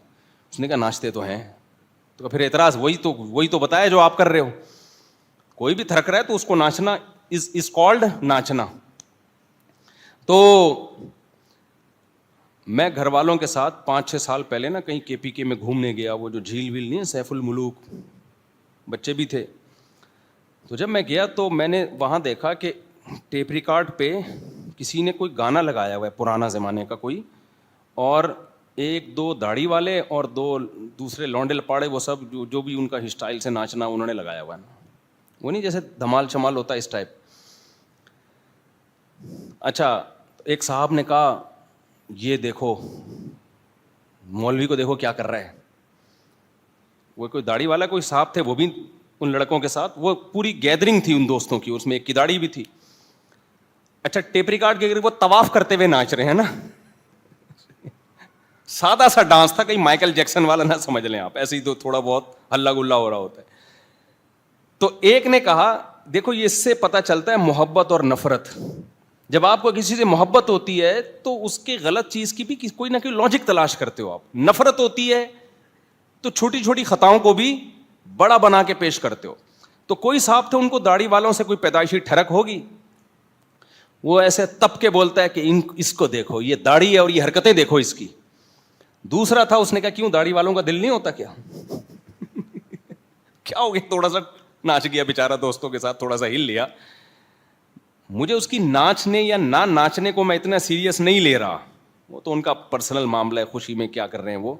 اس نے کہا ناچتے تو ہیں. تو پھر اعتراض وہی تو بتایا جو آپ کر رہے ہو. کوئی بھی تھرک رہا ہے تو اس کو ناچنا از کالڈ ناچنا. تو میں گھر والوں کے ساتھ 5-6 سال پہلے نا کہیں KPK میں گھومنے گیا, وہ جو جھیل ویل نہیں ہے سیف الملوک, بچے بھی تھے. تو جب میں گیا تو میں نے وہاں دیکھا کہ ٹیپ ریکارڈ پہ کسی نے کوئی گانا لگایا ہوا ہے پرانا زمانے کا کوئی, اور 1-2 داڑھی والے اور 2 دوسرے لونڈے لپاڑے, وہ سب جو بھی ان کا اسٹائل سے ناچنا انہوں نے لگایا ہوا ہے, وہ نہیں جیسے دھمال چمال ہوتا ہے اس ٹائپ. اچھا ایک صاحب نے کہا یہ دیکھو مولوی کو دیکھو کیا کر رہا ہے. وہ کوئی داڑھی والا کوئی صاحب تھے, وہ بھی ان لڑکوں کے ساتھ, وہ پوری گیدرنگ تھی ان دوستوں کی, اس میں ایک کی داڑھی بھی تھی. اچھا ٹیپ ریکارڈ کے وہ طواف کرتے ہوئے ناچ رہے ہیں نا, سادہ سا ڈانس تھا, کہیں مائیکل جیکسن والا نہ سمجھ لیں آپ, ایسے ہی تو تھوڑا بہت ہلا گلا ہو رہا ہوتا ہے. تو ایک نے کہا دیکھو یہ اس سے پتہ چلتا ہے محبت اور نفرت. جب آپ کو کسی سے محبت ہوتی ہے تو اس کے غلط چیز کی بھی کوئی نہ کوئی لاجک تلاش کرتے ہو آپ. نفرت ہوتی ہے تو چھوٹی چھوٹی خطاؤں کو بھی بڑا بنا کے پیش کرتے ہو. تو کوئی صاحب تھے, ان کو داڑھی والوں سے کوئی پیدائشی ٹھڑک ہوگی, وہ ایسے تپ کے بولتا ہے کہ اس کو دیکھو, یہ داڑھی ہے اور یہ حرکتیں دیکھو اس کی. دوسرا تھا, اس نے کہا کیوں داڑھی والوں کا دل نہیں ہوتا کیا؟ کیا ہو گیا, تھوڑا سا ناچ گیا بیچارہ, دوستوں کے ساتھ تھوڑا سا ہل لیا. مجھے اس کی ناچنے یا نہ ناچنے کو میں اتنا سیریس نہیں لے رہا, وہ تو ان کا پرسنل معاملہ ہے, خوشی میں کیا کر رہے ہیں وہ.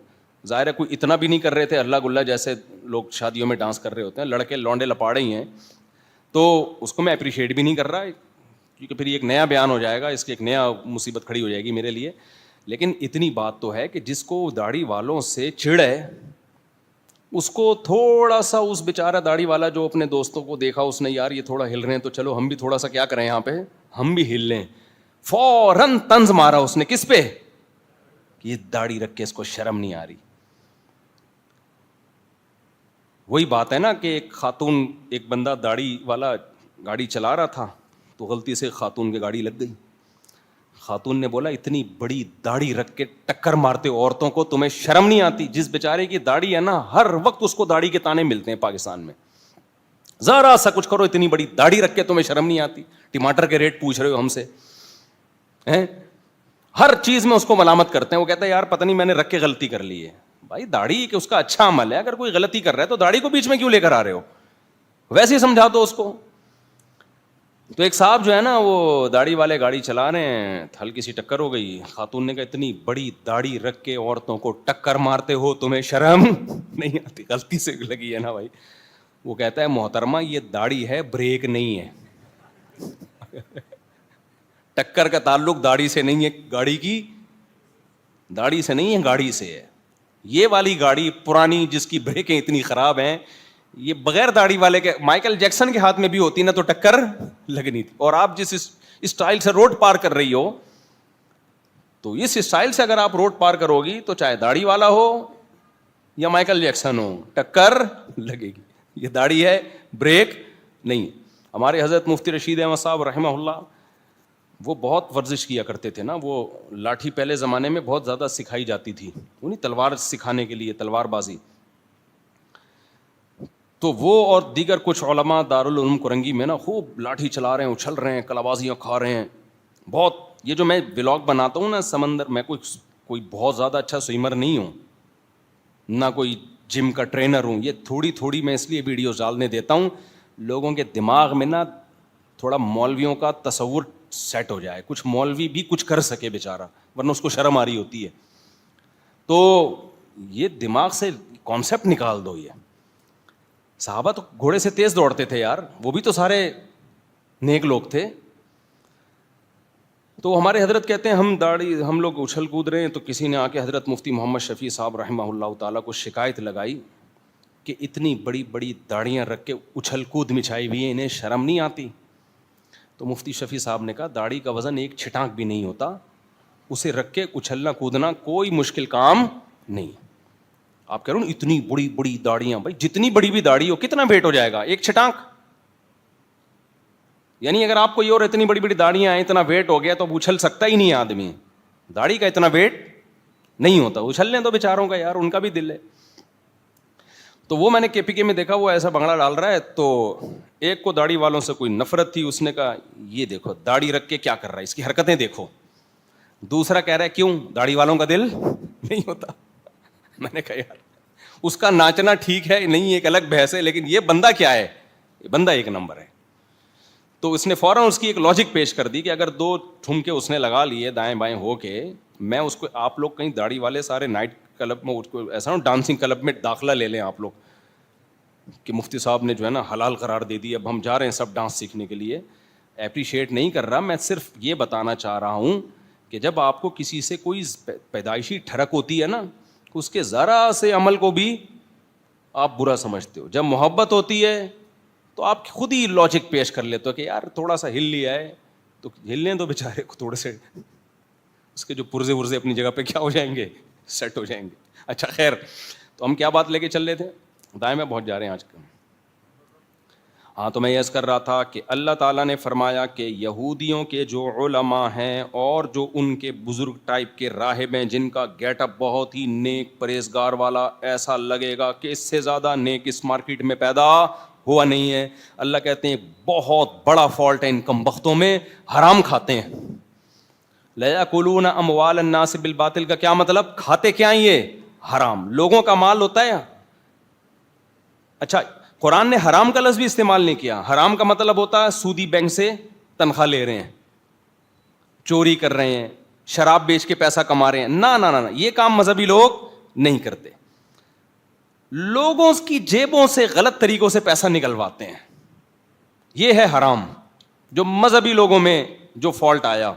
ظاہر ہے کوئی اتنا بھی نہیں کر رہے تھے اللہ گلہ جیسے لوگ شادیوں میں ڈانس کر رہے ہوتے ہیں, لڑکے لونڈے لپاڑے ہی ہیں, تو اس کو میں اپریشیٹ بھی نہیں کر رہا, کیونکہ پھر ایک نیا بیان ہو جائے گا, اس کی ایک نیا مصیبت کھڑی ہو جائے گی میرے لیے. لیکن اتنی بات تو ہے کہ جس کو داڑھی والوں سے چڑ ہے, اس کو تھوڑا سا اس بیچارہ داڑھی والا جو اپنے دوستوں کو دیکھا, اس نے یار یہ تھوڑا ہل رہے ہیں تو چلو ہم بھی تھوڑا سا کیا کریں یہاں پہ, ہم بھی ہل لیں, فوراً طنز مارا اس نے. کس پہ؟ کہ یہ داڑھی رکھ کے اس کو شرم نہیں آ رہی. وہی بات ہے نا کہ ایک خاتون, ایک بندہ داڑھی والا گاڑی چلا رہا تھا تو غلطی سے خاتون کی گاڑی لگ گئی. خاتون نے بولا اتنی بڑی داڑھی رکھ کے ٹکر مارتے عورتوں کو, تمہیں شرم نہیں آتی؟ جس بیچارے کی داڑھی ہے نا, ہر وقت اس کو داڑھی کے تانے ملتے ہیں پاکستان میں. ذرا سا کچھ کرو, اتنی بڑی داڑھی رکھ کے تمہیں شرم نہیں آتی؟ ٹماٹر کے ریٹ پوچھ رہے ہو ہم سے, ہر چیز میں اس کو ملامت کرتے ہیں. وہ کہتا ہے یار پتہ نہیں میں نے رکھ کے غلطی کر لی ہے. بھائی داڑھی کہ اس کا اچھا عمل ہے, اگر کوئی غلطی کر رہا ہے تو داڑھی کو بیچ میں کیوں لے کر آ رہے ہو, ویسے ہی سمجھا دو اس کو. تو ایک صاحب جو ہے نا, وہ داڑھی والے گاڑی چلا رہے ہیں, ہلکی سی ٹکر ہو گئی. خاتون نے کہا اتنی بڑی داڑھی رکھ کے عورتوں کو ٹکر مارتے ہو, تمہیں شرم نہیں آتی؟ غلطی سے لگی ہے نا بھائی. وہ کہتا ہے محترمہ یہ داڑھی ہے, بریک نہیں ہے. ٹکر کا تعلق داڑھی سے نہیں ہے, گاڑی کی داڑھی سے نہیں ہے, گاڑی سے ہے. یہ والی گاڑی پرانی جس کی بریکیں اتنی خراب ہیں, یہ بغیر داڑھی والے کے, مائیکل جیکسن کے ہاتھ میں بھی ہوتی نا تو ٹکر لگنی تھی. اور آپ جس اسٹائل سے روڈ پار کر رہی ہو, تو اس اسٹائل سے اگر آپ روڈ پار کرو گی تو چاہے داڑھی والا ہو یا مائیکل جیکسن ہو, ٹکر لگے گی. یہ داڑھی ہے, بریک نہیں. ہمارے حضرت مفتی رشید احمد صاحب رحمہ اللہ, وہ بہت ورزش کیا کرتے تھے نا. وہ لاٹھی پہلے زمانے میں بہت زیادہ سکھائی جاتی تھی, انہیں تلوار سکھانے کے لیے, تلوار بازی. تو وہ اور دیگر کچھ علماء دارالعلوم کرنگی میں نا خوب لاٹھی چلا رہے ہیں, اچھل رہے ہیں, کلابازیاں کھا رہے ہیں بہت. یہ جو میں ولاگ بناتا ہوں نا سمندر, میں کوئی بہت زیادہ اچھا سوئمر نہیں ہوں, نہ کوئی جم کا ٹرینر ہوں. یہ تھوڑی تھوڑی میں اس لیے ویڈیوز ڈالنے دیتا ہوں, لوگوں کے دماغ میں نا تھوڑا مولویوں کا تصور سیٹ ہو جائے, کچھ مولوی بھی کچھ کر سکے بیچارہ, ورنہ اس کو شرم آ رہی ہوتی ہے. تو یہ دماغ سے کانسیپٹ نکال دو. یہ صحابہ تو گھوڑے سے تیز دوڑتے تھے یار, وہ بھی تو سارے نیک لوگ تھے. تو ہمارے حضرت کہتے ہیں ہم لوگ اچھل کود رہے ہیں, تو کسی نے آ کے حضرت مفتی محمد شفیع صاحب رحمہ اللہ تعالیٰ کو شکایت لگائی کہ اتنی بڑی بڑی داڑیاں رکھ کے اچھل کود مچائی ہوئی ہیں, انہیں شرم نہیں آتی؟ تو مفتی شفیع صاحب نے کہا داڑھی کا وزن ایک چھٹانک بھی نہیں ہوتا, اسے رکھ کے اچھلنا کودنا کوئی مشکل کام نہیں. آپ کہہ رہے ہو اتنی بڑی بڑی داڑیاں, بھائی جتنی بڑی بھی داڑھی ہو کتنا ویٹ ہو جائے گا, ایک چھٹانک. یعنی اگر آپ کو یہ اور اتنی بڑی بڑی داڑیاں ہیں, اتنا ویٹ ہو گیا تو اب اچھل سکتا ہی نہیں ہے آدمی. داڑھی کا اتنا ویٹ نہیں ہوتا, اچھل لیں تو بیچاروں کا, یار ان کا بھی دل ہے. تو وہ میں نے کے پی کے میں دیکھا, وہ ایسا بنگلہ ڈال رہا ہے, تو ایک کو داڑھی والوں سے کوئی نفرت تھی, اس نے کہا یہ دیکھو داڑھی رکھ کے کیا کر رہا ہے, اس کی حرکتیں دیکھو. دوسرا کہہ رہا ہے کیوں داڑھی والوں کا دل نہیں ہوتا. میں نے کہا یار اس کا ناچنا ٹھیک ہے, نہیں ایک الگ بحث ہے, لیکن یہ بندہ کیا ہے, یہ بندہ ایک نمبر ہے. تو اس نے فوراً اس کی ایک لاجک پیش کر دی کہ اگر 2 ٹھمکے اس نے لگا لیے دائیں بائیں ہو کے, میں اس کو, آپ لوگ کہیں داڑھی والے سارے نائٹ کلب میں ایسا نا ڈانسنگ کلب میں داخلہ لے لیں آپ لوگ کہ مفتی صاحب نے جو ہے نا حلال قرار دے دی, اب ہم جا رہے ہیں سب ڈانس سیکھنے کے لیے. اپریشیٹ نہیں کر رہا, میں صرف یہ بتانا چاہ رہا ہوں کہ جب آپ کو کسی سے کوئی پیدائشی ٹھڑک ہوتی ہے نا, اس کے ذرا سے عمل کو بھی آپ برا سمجھتے ہو. جب محبت ہوتی ہے تو آپ خود ہی لاجک پیش کر لیتے ہو کہ یار تھوڑا سا ہل لیا ہے تو ہلنے دو بیچارے کو, تھوڑے سے اس کے جو پرزے ورزے اپنی جگہ پہ کیا ہو جائیں گے, سیٹ ہو جائیں گے. اچھا خیر, تو ہم کیا بات لے کے چل رہے تھے, دائیں میں پہنچ جا رہے ہیں آج کل. ہاں تو میں یہ عرض کر رہا تھا کہ اللہ تعالیٰ نے فرمایا کہ یہودیوں کے جو علماء ہیں اور جو ان کے بزرگ ٹائپ کے راہب ہیں جن کا گیٹ اپ بہت ہی نیک پرہیزگار والا، ایسا لگے گا کہ اس سے زیادہ نیک اس مارکیٹ میں پیدا ہوا نہیں ہے، اللہ کہتے ہیں بہت بڑا فالٹ ہے ان کم بختوں میں، حرام کھاتے ہیں. لَيَأْكُلُونَ أَمْوَالَ النَّاسِ بِالْبَاطِلِ کا کیا مطلب؟ کھاتے کیا ہیں یہ؟ حرام. لوگوں کا مال ہوتا ہے. اچھا قرآن نے حرام کا لفظ بھی استعمال نہیں کیا. حرام کا مطلب ہوتا ہے سودی بینک سے تنخواہ لے رہے ہیں، چوری کر رہے ہیں، شراب بیچ کے پیسہ کما رہے ہیں. نہ یہ کام مذہبی لوگ نہیں کرتے. لوگوں کی جیبوں سے غلط طریقوں سے پیسہ نکلواتے ہیں، یہ ہے حرام جو مذہبی لوگوں میں جو فالٹ آیا.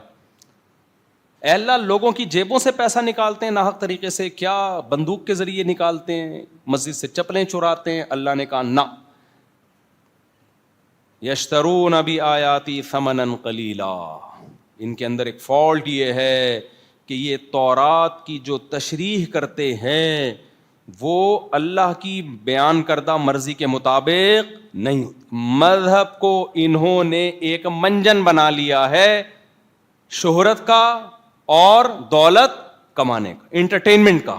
اے اللہ لوگوں کی جیبوں سے پیسہ نکالتے ہیں ناحق طریقے سے، کیا بندوق کے ذریعے نکالتے ہیں، مسجد سے چپلیں چراتے ہیں. اللہ نے کہا نہ، یشترون بآیاتی ثمنا قلیلا. ان کے اندر ایک فالٹ یہ ہے کہ یہ تورات کی جو تشریح کرتے ہیں وہ اللہ کی بیان کردہ مرضی کے مطابق نہیں. مذہب کو انہوں نے ایک منجن بنا لیا ہے شہرت کا اور دولت کمانے کا، انٹرٹینمنٹ کا.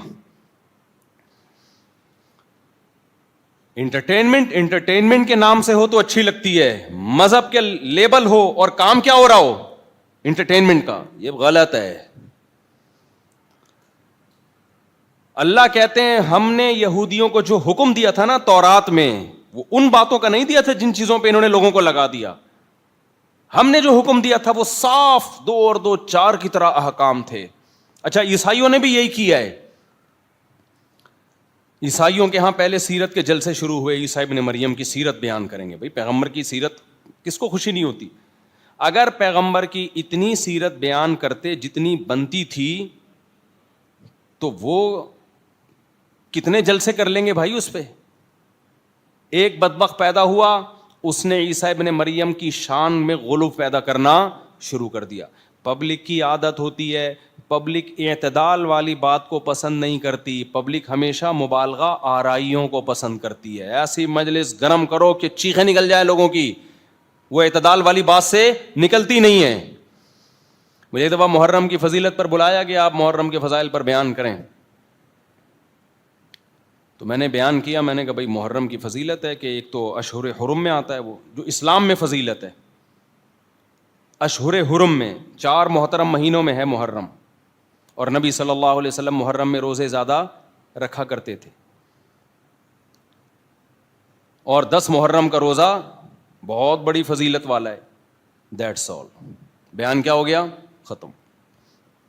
انٹرٹینمنٹ کے نام سے ہو تو اچھی لگتی ہے، مذہب کے لیبل ہو اور کام کیا ہو رہا ہو انٹرٹینمنٹ کا، یہ غلط ہے. اللہ کہتے ہیں ہم نے یہودیوں کو جو حکم دیا تھا نا تورات میں، وہ ان باتوں کا نہیں دیا تھا جن چیزوں پہ انہوں نے لوگوں کو لگا دیا. ہم نے جو حکم دیا تھا وہ صاف 2 اور 2 4 کی طرح احکام تھے. اچھا عیسائیوں نے بھی یہی کیا ہے. عیسائیوں کے ہاں پہلے سیرت کے جلسے شروع ہوئے، عیسیٰ ابن مریم کی سیرت بیان کریں گے. بھائی پیغمبر کی سیرت کس کو خوشی نہیں ہوتی؟ اگر پیغمبر کی اتنی سیرت بیان کرتے جتنی بنتی تھی تو وہ کتنے جلسے کر لیں گے بھائی اس پہ. ایک بدبخت پیدا ہوا، اس نے عیسیٰ ابن مریم کی شان میں غلو پیدا کرنا شروع کر دیا. پبلک کی عادت ہوتی ہے، پبلک اعتدال والی بات کو پسند نہیں کرتی، پبلک ہمیشہ مبالغہ آرائیوں کو پسند کرتی ہے. ایسی مجلس گرم کرو کہ چیخیں نکل جائے لوگوں کی، وہ اعتدال والی بات سے نکلتی نہیں ہے. مجھے ایک دفعہ محرم کی فضیلت پر بلایا کہ آپ محرم کے فضائل پر بیان کریں، تو میں نے بیان کیا. میں نے کہا بھائی محرم کی فضیلت ہے کہ ایک تو اشہر حرم میں آتا ہے، وہ جو اسلام میں فضیلت ہے اشہر حرم میں 4 محترم مہینوں میں ہے محرم، اور نبی صلی اللہ علیہ وسلم محرم میں روزے زیادہ رکھا کرتے تھے، اور 10 محرم کا روزہ بہت بڑی فضیلت والا ہے. That's all. بیان کیا ہو گیا؟ ختم.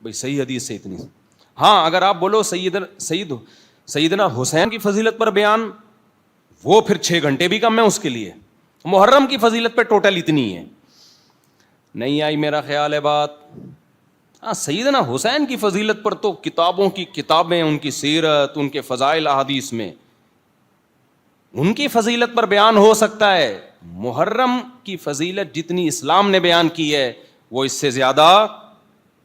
بھائی صحیح حدیث سے اتنی. ہاں اگر آپ بولو سیدنا حسین کی فضیلت پر بیان، وہ پھر 6 گھنٹے بھی کم ہے اس کے لیے. محرم کی فضیلت پہ ٹوٹل اتنی ہے. نہیں آئی میرا خیال ہے بات. ہاں سیدنا حسین کی فضیلت پر تو کتابوں کی کتابیں، ان کی سیرت، ان کے فضائل احادیث میں ان کی فضیلت پر بیان ہو سکتا ہے. محرم کی فضیلت جتنی اسلام نے بیان کی ہے وہ اس سے زیادہ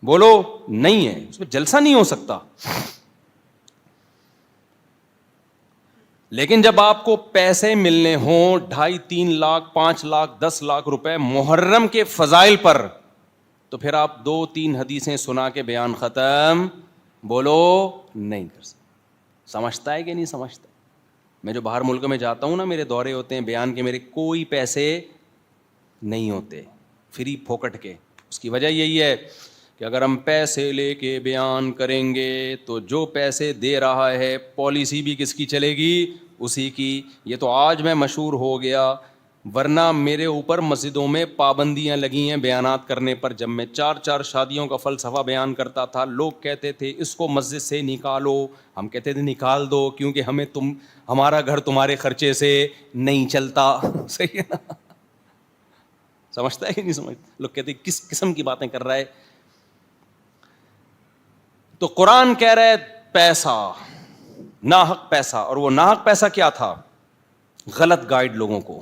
بولو نہیں ہے، اس میں جلسہ نہیں ہو سکتا. لیکن جب آپ کو پیسے ملنے ہوں 2.5 3 لاکھ 5 لاکھ 10 لاکھ روپے محرم کے فضائل پر، تو پھر آپ 2 3 حدیثیں سنا کے بیان ختم بولو نہیں کر سکتے. سمجھتا ہے کہ نہیں سمجھتا؟ میں جو باہر ملک میں جاتا ہوں نا، میرے دورے ہوتے ہیں بیان کے، میرے کوئی پیسے نہیں ہوتے، فری پھوکٹ کے. اس کی وجہ یہی ہے کہ اگر ہم پیسے لے کے بیان کریں گے تو جو پیسے دے رہا ہے پالیسی بھی کس کی چلے گی؟ اسی کی. یہ تو آج میں مشہور ہو گیا، ورنہ میرے اوپر مسجدوں میں پابندیاں لگی ہیں بیانات کرنے پر. جب میں 4 شادیوں کا فلسفہ بیان کرتا تھا، لوگ کہتے تھے اس کو مسجد سے نکالو. ہم کہتے تھے نکال دو، کیونکہ ہمارا گھر تمہارے خرچے سے نہیں چلتا. صحیح ہے نا؟ سمجھتا ہے کہ نہیں سمجھتا؟ لوگ کہتے ہیں کس قسم کی باتیں کر رہا ہے. تو قرآن کہہ رہا ہے پیسہ، ناحق پیسہ. اور وہ ناحق پیسہ کیا تھا؟ غلط گائیڈ لوگوں کو.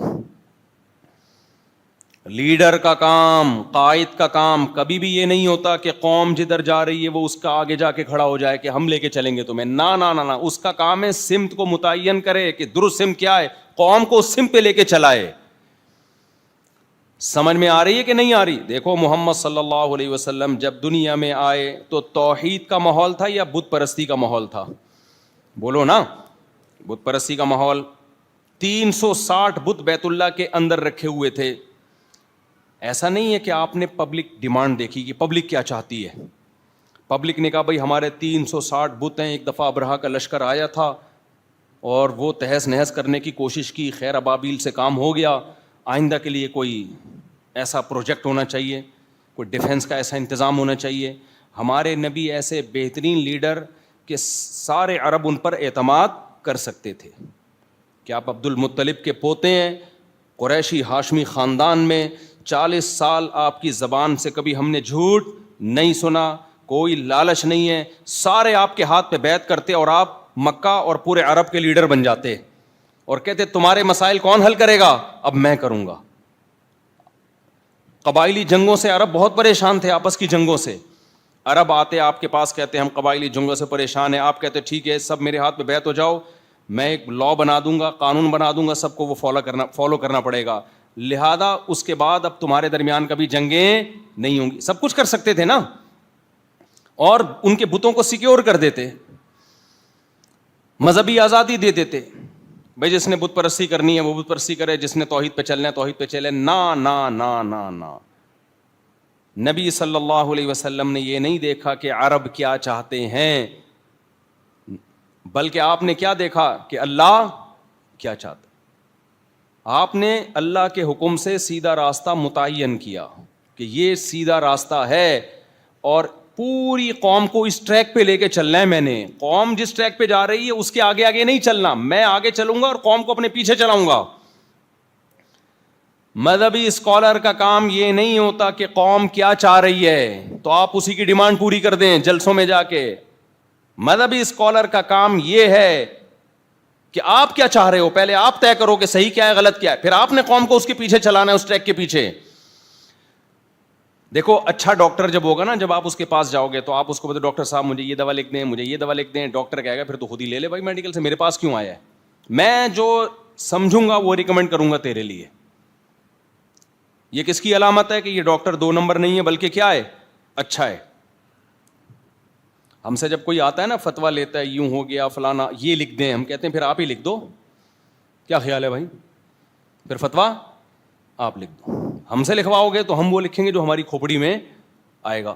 لیڈر کا کام، قائد کا کام کبھی بھی یہ نہیں ہوتا کہ قوم جدھر جا رہی ہے وہ اس کا آگے جا کے کھڑا ہو جائے کہ ہم لے کے چلیں گے تمہیں. نہ، اس کا کام ہے سمت کو متعین کرے کہ درست سمت کیا ہے، قوم کو اس سمت پہ لے کے چلائے. سمجھ میں آ رہی ہے کہ نہیں آ رہی؟ دیکھو محمد صلی اللہ علیہ وسلم جب دنیا میں آئے تو توحید کا ماحول تھا یا بت پرستی کا ماحول تھا؟ بولو نا، بت پرستی کا ماحول۔ 360 بت بیت اللہ کے اندر رکھے ہوئے تھے۔ ایسا نہیں ہے کہ آپ نے پبلک ڈیمانڈ دیکھی کہ پبلک کیا چاہتی ہے۔ پبلک نے کہا بھائی ہمارے 360 بت ہیں، ایک دفعہ ابرہہ کا لشکر آیا تھا اور وہ تہس نہس کرنے کی کوشش کی، خیر ابابیل سے کام ہو گیا، آئندہ کے لیے کوئی ایسا پروجیکٹ ہونا چاہیے، کوئی ڈیفنس کا ایسا انتظام ہونا چاہیے۔ ہمارے نبی ایسے بہترین لیڈر کہ سارے عرب ان پر اعتماد کر سکتے تھے کہ آپ عبد المطلب کے پوتے ہیں، قریشی ہاشمی خاندان میں 40 سال آپ کی زبان سے کبھی ہم نے جھوٹ نہیں سنا، کوئی لالچ نہیں ہے، سارے آپ کے ہاتھ پہ بیعت کرتے اور آپ مکہ اور پورے عرب کے لیڈر بن جاتے اور کہتے تمہارے مسائل کون حل کرے گا؟ اب میں کروں گا۔ قبائلی جنگوں سے عرب بہت پریشان تھے، آپس کی جنگوں سے۔ عرب آتے آپ کے پاس کہتے ہم قبائلی جنگوں سے پریشان ہیں، آپ کہتے ٹھیک ہے سب میرے ہاتھ پہ بیعت ہو جاؤ، میں ایک لا بنا دوں گا، قانون بنا دوں گا، سب کو وہ فالو کرنا پڑے گا، لہذا اس کے بعد اب تمہارے درمیان کبھی جنگیں نہیں ہوں گی۔ سب کچھ کر سکتے تھے نا، اور ان کے بتوں کو سیکیور کر دیتے، مذہبی آزادی دے دیتے، بھائی جس نے بت پرستی کرنی ہے وہ بت پرستی کرے، جس نے توحید پہ چلنا ہے توحید پہ چلے۔ نا نا نا نا نا، نبی صلی اللہ علیہ وسلم نے یہ نہیں دیکھا کہ عرب کیا چاہتے ہیں، بلکہ آپ نے کیا دیکھا کہ اللہ کیا چاہتا۔ آپ نے اللہ کے حکم سے سیدھا راستہ متعین کیا کہ یہ سیدھا راستہ ہے، اور پوری قوم کو اس ٹریک پہ لے کے چلنا ہے۔ میں نے قوم جس ٹریک پہ جا رہی ہے اس کے آگے آگے نہیں چلنا، میں آگے چلوں گا اور قوم کو اپنے پیچھے چلاؤں گا۔ مذہبی اسکالر کا کام یہ نہیں ہوتا کہ قوم کیا چاہ رہی ہے تو آپ اسی کی ڈیمانڈ پوری کر دیں جلسوں میں جا کے۔ مذہبی اسکالر کا کام یہ ہے کہ آپ کیا چاہ رہے ہو، پہلے آپ طے کرو کہ صحیح کیا ہے غلط کیا ہے، پھر آپ نے قوم کو اس کے پیچھے چلانا ہے، اس ٹریک کے پیچھے۔ دیکھو اچھا ڈاکٹر جب ہوگا نا، جب آپ اس کے پاس جاؤ گے تو آپ اس کو بولے ڈاکٹر صاحب مجھے یہ دوا لکھ دیں، مجھے یہ دوا لکھ دیں، ڈاکٹر کہے گا پھر تو خود ہی لے لے بھائی میڈیکل سے، میرے پاس کیوں آیا ہے، میں جو سمجھوں گا وہ ریکمینڈ کروں گا تیرے لیے۔ یہ کس کی علامت ہے کہ یہ ڈاکٹر 2 نمبر نہیں ہے بلکہ کیا ہے، اچھا ہے۔ ہم سے جب کوئی آتا ہے نا فتویٰ لیتا ہے یوں ہو گیا فلانا، یہ لکھ دیں، ہم کہتے ہیں پھر آپ ہی لکھ دو، کیا خیال ہے بھائی، پھر فتویٰ آپ لکھ دو، ہم سے لکھواؤ گے تو ہم وہ لکھیں گے جو ہماری کھوپڑی میں آئے گا۔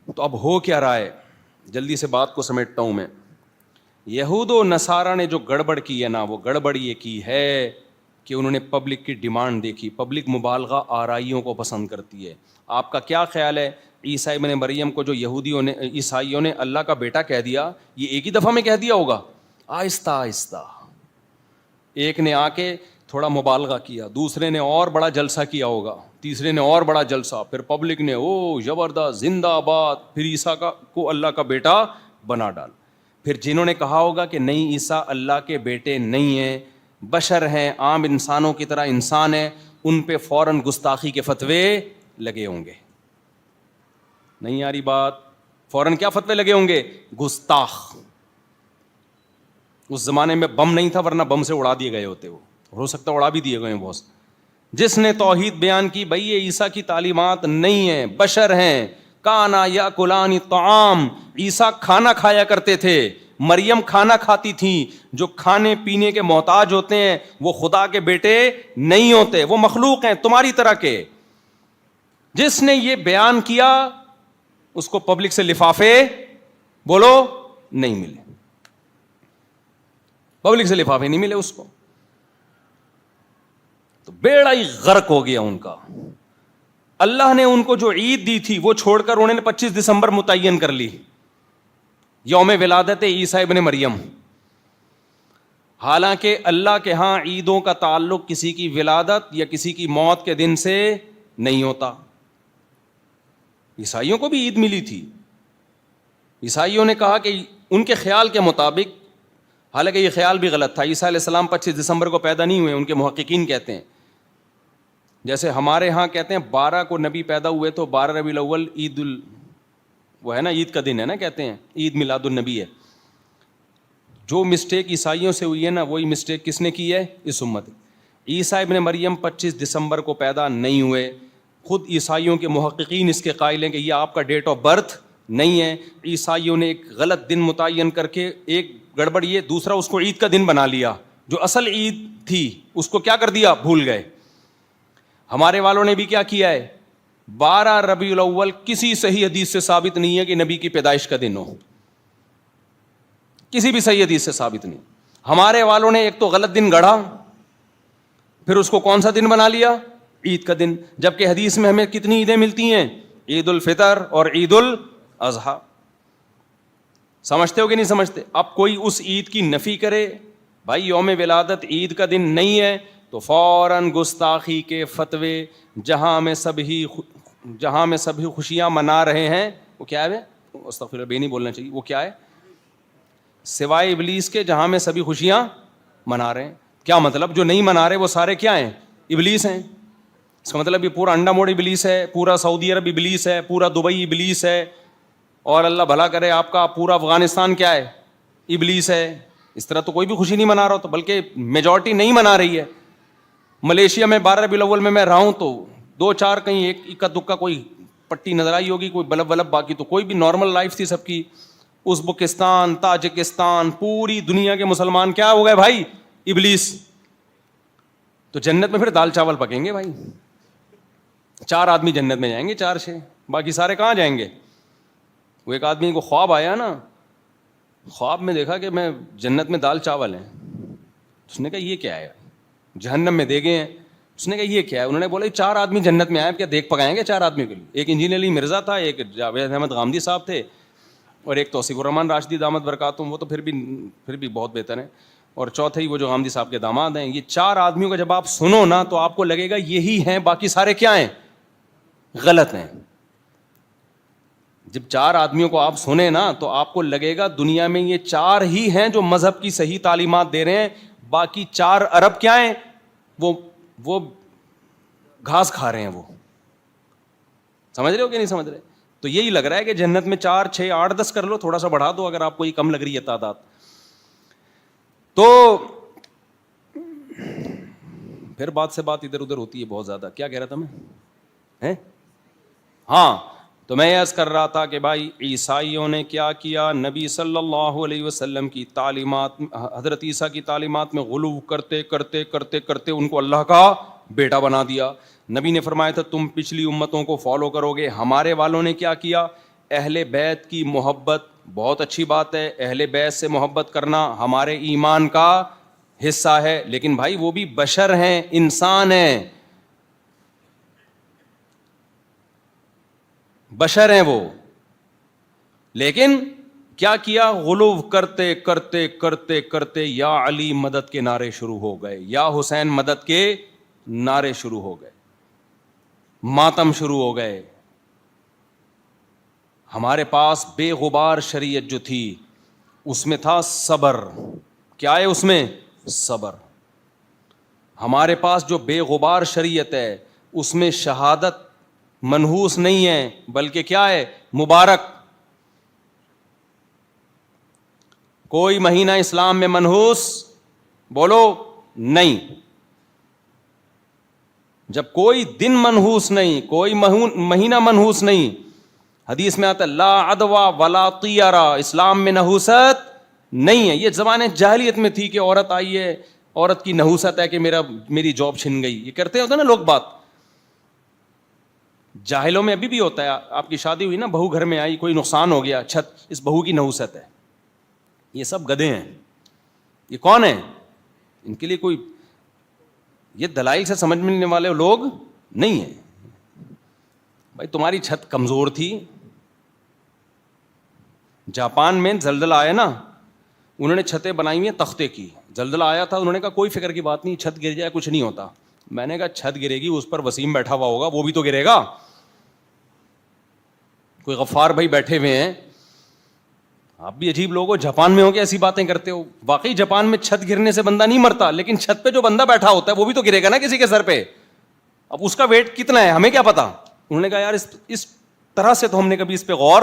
تو اب ہو کیا رہا ہے، جلدی سے بات کو سمیٹتا ہوں میں۔ یہود و نصارہ نے جو گڑبڑ کی ہے نا، وہ گڑبڑ یہ کی ہے کہ انہوں نے پبلک کی ڈیمانڈ دیکھی۔ پبلک مبالغہ آرائیوں کو پسند کرتی ہے۔ آپ کا کیا خیال ہے عیسیٰ ابن مریم کو جو عیسائیوں نے اللہ کا بیٹا کہہ دیا، یہ ایک ہی دفعہ میں کہہ دیا ہوگا؟ آہستہ آہستہ، ایک نے آ کے تھوڑا مبالغہ کیا، دوسرے نے اور بڑا جلسہ کیا ہوگا، تیسرے نے اور بڑا جلسہ، پھر پبلک نے او زبردست زندہ آباد، پھر عیسیٰ کو اللہ کا بیٹا بنا ڈال۔ پھر جنہوں نے کہا ہوگا کہ نہیں عیسیٰ اللہ کے بیٹے نہیں ہیں، بشر ہیں، عام انسانوں کی طرح انسان ہیں، ان پہ فوراً گستاخی کے فتوے لگے ہوں گے۔ نہیں آ رہی بات؟ فوراً کیا فتوے لگے ہوں گے؟ گستاخ۔ اس زمانے میں بم نہیں تھا ورنہ بم سے اڑا دیے گئے ہوتے، وہ ہو سکتا اڑا بھی دیے گئے ہیں بہت۔ جس نے توحید بیان کی، بھائی یہ عیسیٰ کی تعلیمات نہیں ہیں، بشر ہیں، کانا یاکلان الطعام، عیسیٰ کھانا کھایا کرتے تھے، مریم کھانا کھاتی تھیں۔ جو کھانے پینے کے محتاج ہوتے ہیں وہ خدا کے بیٹے نہیں ہوتے، وہ مخلوق ہیں تمہاری طرح کے۔ جس نے یہ بیان کیا اس کو پبلک سے لفافے بولو نہیں ملے، پبلک سے لفافے نہیں ملے اس کو، تو بیڑا ہی غرق ہو گیا ان کا۔ اللہ نے ان کو جو عید دی تھی وہ چھوڑ کر انہوں نے 25 دسمبر متعین کر لی، یوم ولادت عیسیٰ ابن مریم۔ حالانکہ اللہ کے ہاں عیدوں کا تعلق کسی کی ولادت یا کسی کی موت کے دن سے نہیں ہوتا۔ عیسائیوں کو بھی عید ملی تھی، عیسائیوں نے کہا کہ ان کے خیال کے مطابق، حالانکہ یہ خیال بھی غلط تھا، عیسیٰ علیہ السلام 25 دسمبر کو پیدا نہیں ہوئے، ان کے محققین کہتے ہیں، جیسے ہمارے ہاں کہتے ہیں 12 کو نبی پیدا ہوئے تو 12 ربیع الاول وہ ہے نا عید کا دن ہے نا، کہتے ہیں عید میلاد النبی ہے۔ جو مسٹیک عیسائیوں سے ہوئی ہے نا وہی مسٹیک کس نے کی ہے؟ اس امت۔ عیسیٰ ابن مریم 25 دسمبر کو پیدا نہیں ہوئے. خود عیسائیوں کے محققین اس کے قائل ہیں کہ یہ آپ کا ڈیٹ آف برتھ نہیں ہے. عیسائیوں نے ایک غلط دن متعین کر کے ایک گڑبڑ یہ, دوسرا اس کو عید کا دن بنا لیا, جو اصل عید تھی اس کو کیا کر دیا, بھول گئے. ہمارے والوں نے بھی کیا کیا ہے, 12 ربیع الاول کسی صحیح حدیث سے ثابت نہیں ہے کہ نبی کی پیدائش کا دن ہو, کسی بھی صحیح حدیث سے ثابت نہیں. ہمارے والوں نے ایک تو غلط دن گڑھا, پھر اس کو کون سا دن بنا لیا, عید کا دن, جبکہ حدیث میں ہمیں کتنی عیدیں ملتی ہیں, عید الفطر اور عید الاضحیٰ. سمجھتے ہو کہ نہیں سمجھتے؟ اب کوئی اس عید کی نفی کرے, بھائی یوم ولادت عید کا دن نہیں ہے, تو فوراً گستاخی کے فتوے, جہاں میں سبھی خوشیاں منا رہے ہیں, وہ کیا ہے, استغفر اللہ, نہیں بولنا چاہیے, وہ کیا ہے, سوائے ابلیس کے جہاں میں سبھی خوشیاں منا رہے ہیں. کیا مطلب, جو نہیں منا رہے وہ سارے کیا ہیں, ابلیس ہیں. اس کا مطلب یہ پورا انڈا موڑ ابلیس ہے, پورا سعودی عرب ابلیس ہے, پورا دبئی ابلیس ہے, اور اللہ بھلا کرے آپ کا پورا افغانستان کیا ہے, ابلیس ہے. اس طرح تو کوئی بھی خوشی نہیں منا رہا, تو بلکہ میجورٹی نہیں منا رہی ہے. ملیشیا میں 12 ربیع الاول میں رہا ہوں, تو 2-4 کہیں ایک اکا دکا کوئی پٹی نظر آئی ہوگی, کوئی بلب ولب, باقی تو کوئی بھی نارمل لائف تھی سب کی. ازبکستان, تاجکستان, پوری دنیا کے مسلمان کیا ہو گئے بھائی, ابلیس. تو جنت میں پھر دال چاول پکیں گے بھائی, 4 آدمی جنت میں جائیں گے, 4-6, باقی سارے کہاں جائیں گے. وہ ایک آدمی کو خواب آیا نا, خواب میں دیکھا کہ میں جنت میں دال چاول ہیں. اس نے کہا یہ کیا ہے, جہنم میں دے گئے ہیں. اس نے کہا یہ کیا ہے, انہوں نے بولا 4 آدمی جنت میں آئے, کیا دیکھ پکائیں گے 4 آدمی کے لیے. ایک انجینئر علی مرزا تھا, ایک جاوید احمد غامدی صاحب تھے, اور ایک توصیف الرحمان راشدی دامت برکاتہم, وہ تو پھر بھی بہت بہتر ہیں, اور چوتھے ہی وہ جو غامدی صاحب کے داماد ہیں. یہ 4 آدمیوں کا جب آپ سنو نا, تو آپ کو لگے گا یہی ہیں, باقی سارے کیا ہیں, غلط ہیں. جب 4 آدمیوں کو آپ سنیں نا, تو آپ کو لگے گا دنیا میں یہ 4 ہی ہیں جو مذہب کی صحیح تعلیمات دے رہے ہیں, باقی 4 ارب کیا ہیں, وہ گھاس کھا رہے ہیں. وہ سمجھ رہے ہو کہ نہیں سمجھ رہے؟ تو یہی لگ رہا ہے کہ جنت میں 4, 6, 8, 10 کر لو, تھوڑا سا بڑھا دو اگر آپ کو یہ کم لگ رہی ہے تعداد. تو پھر بات سے بات ادھر ادھر ہوتی ہے بہت زیادہ. کیا کہہ رہا تھا میں, ہاں, تو میں عرض کر رہا تھا کہ بھائی عیسائیوں نے کیا کیا, نبی صلی اللہ علیہ وسلم کی تعلیمات, حضرت عیسیٰ کی تعلیمات میں غلو کرتے کرتے کرتے کرتے ان کو اللہ کا بیٹا بنا دیا. نبی نے فرمایا تھا تم پچھلی امتوں کو فالو کرو گے. ہمارے والوں نے کیا کیا, اہل بیت کی محبت بہت اچھی بات ہے, اہل بیت سے محبت کرنا ہمارے ایمان کا حصہ ہے, لیکن بھائی وہ بھی بشر ہیں, انسان ہیں, بشر ہیں وہ. لیکن کیا کیا, غلو کرتے کرتے کرتے کرتے یا علی مدد کے نعرے شروع ہو گئے, یا حسین مدد کے نعرے شروع ہو گئے, ماتم شروع ہو گئے. ہمارے پاس بے غبار شریعت جو تھی اس میں تھا صبر. کیا ہے اس میں, صبر. ہمارے پاس جو بے غبار شریعت ہے اس میں شہادت منحوس نہیں ہے, بلکہ کیا ہے, مبارک. کوئی مہینہ اسلام میں منحوس بولو نہیں. جب کوئی دن منحوس نہیں, کوئی مہینہ منحوس نہیں, حدیث میں آتا ہے لا عدوہ ولا طیرہ, اسلام میں نحوست نہیں ہے. یہ زمانے جاہلیت میں تھی کہ عورت آئی ہے, عورت کی نحوست ہے کہ میری جاب چھن گئی, یہ کرتے ہوتے نا لوگ بات. جاہلوں میں ابھی بھی ہوتا ہے, آپ کی شادی ہوئی نا, بہو گھر میں آئی, کوئی نقصان ہو گیا, چھت, اس بہو کی نحوست ہے. یہ سب گدھے ہیں. یہ کون ہیں, ان کے لیے کوئی یہ دلائل سے سمجھ ملنے والے لوگ نہیں ہیں. بھائی تمہاری چھت کمزور تھی. جاپان میں زلزلہ آیا نا, انہوں نے چھتیں بنائی ہوئی ہیں تختے کی. زلزلہ آیا تھا, انہوں نے کہا کوئی فکر کی بات نہیں, چھت گر جائے کچھ نہیں ہوتا. میں نے کہا چھت گرے گی, اس پر وسیم بیٹھا ہوا ہوگا, وہ بھی تو گرے گا. کوئی غفار بھائی بیٹھے ہوئے ہیں. آپ بھی عجیب لوگ ہو, جاپان میں ہو کے ایسی باتیں کرتے ہو. واقعی جاپان میں چھت گرنے سے بندہ نہیں مرتا, لیکن چھت پہ جو بندہ بیٹھا ہوتا ہے وہ بھی تو گرے گا نا کسی کے سر پہ. اب اس کا ویٹ کتنا ہے ہمیں کیا پتا. انہوں نے کہا یار اس طرح سے تو ہم نے کبھی اس پہ غور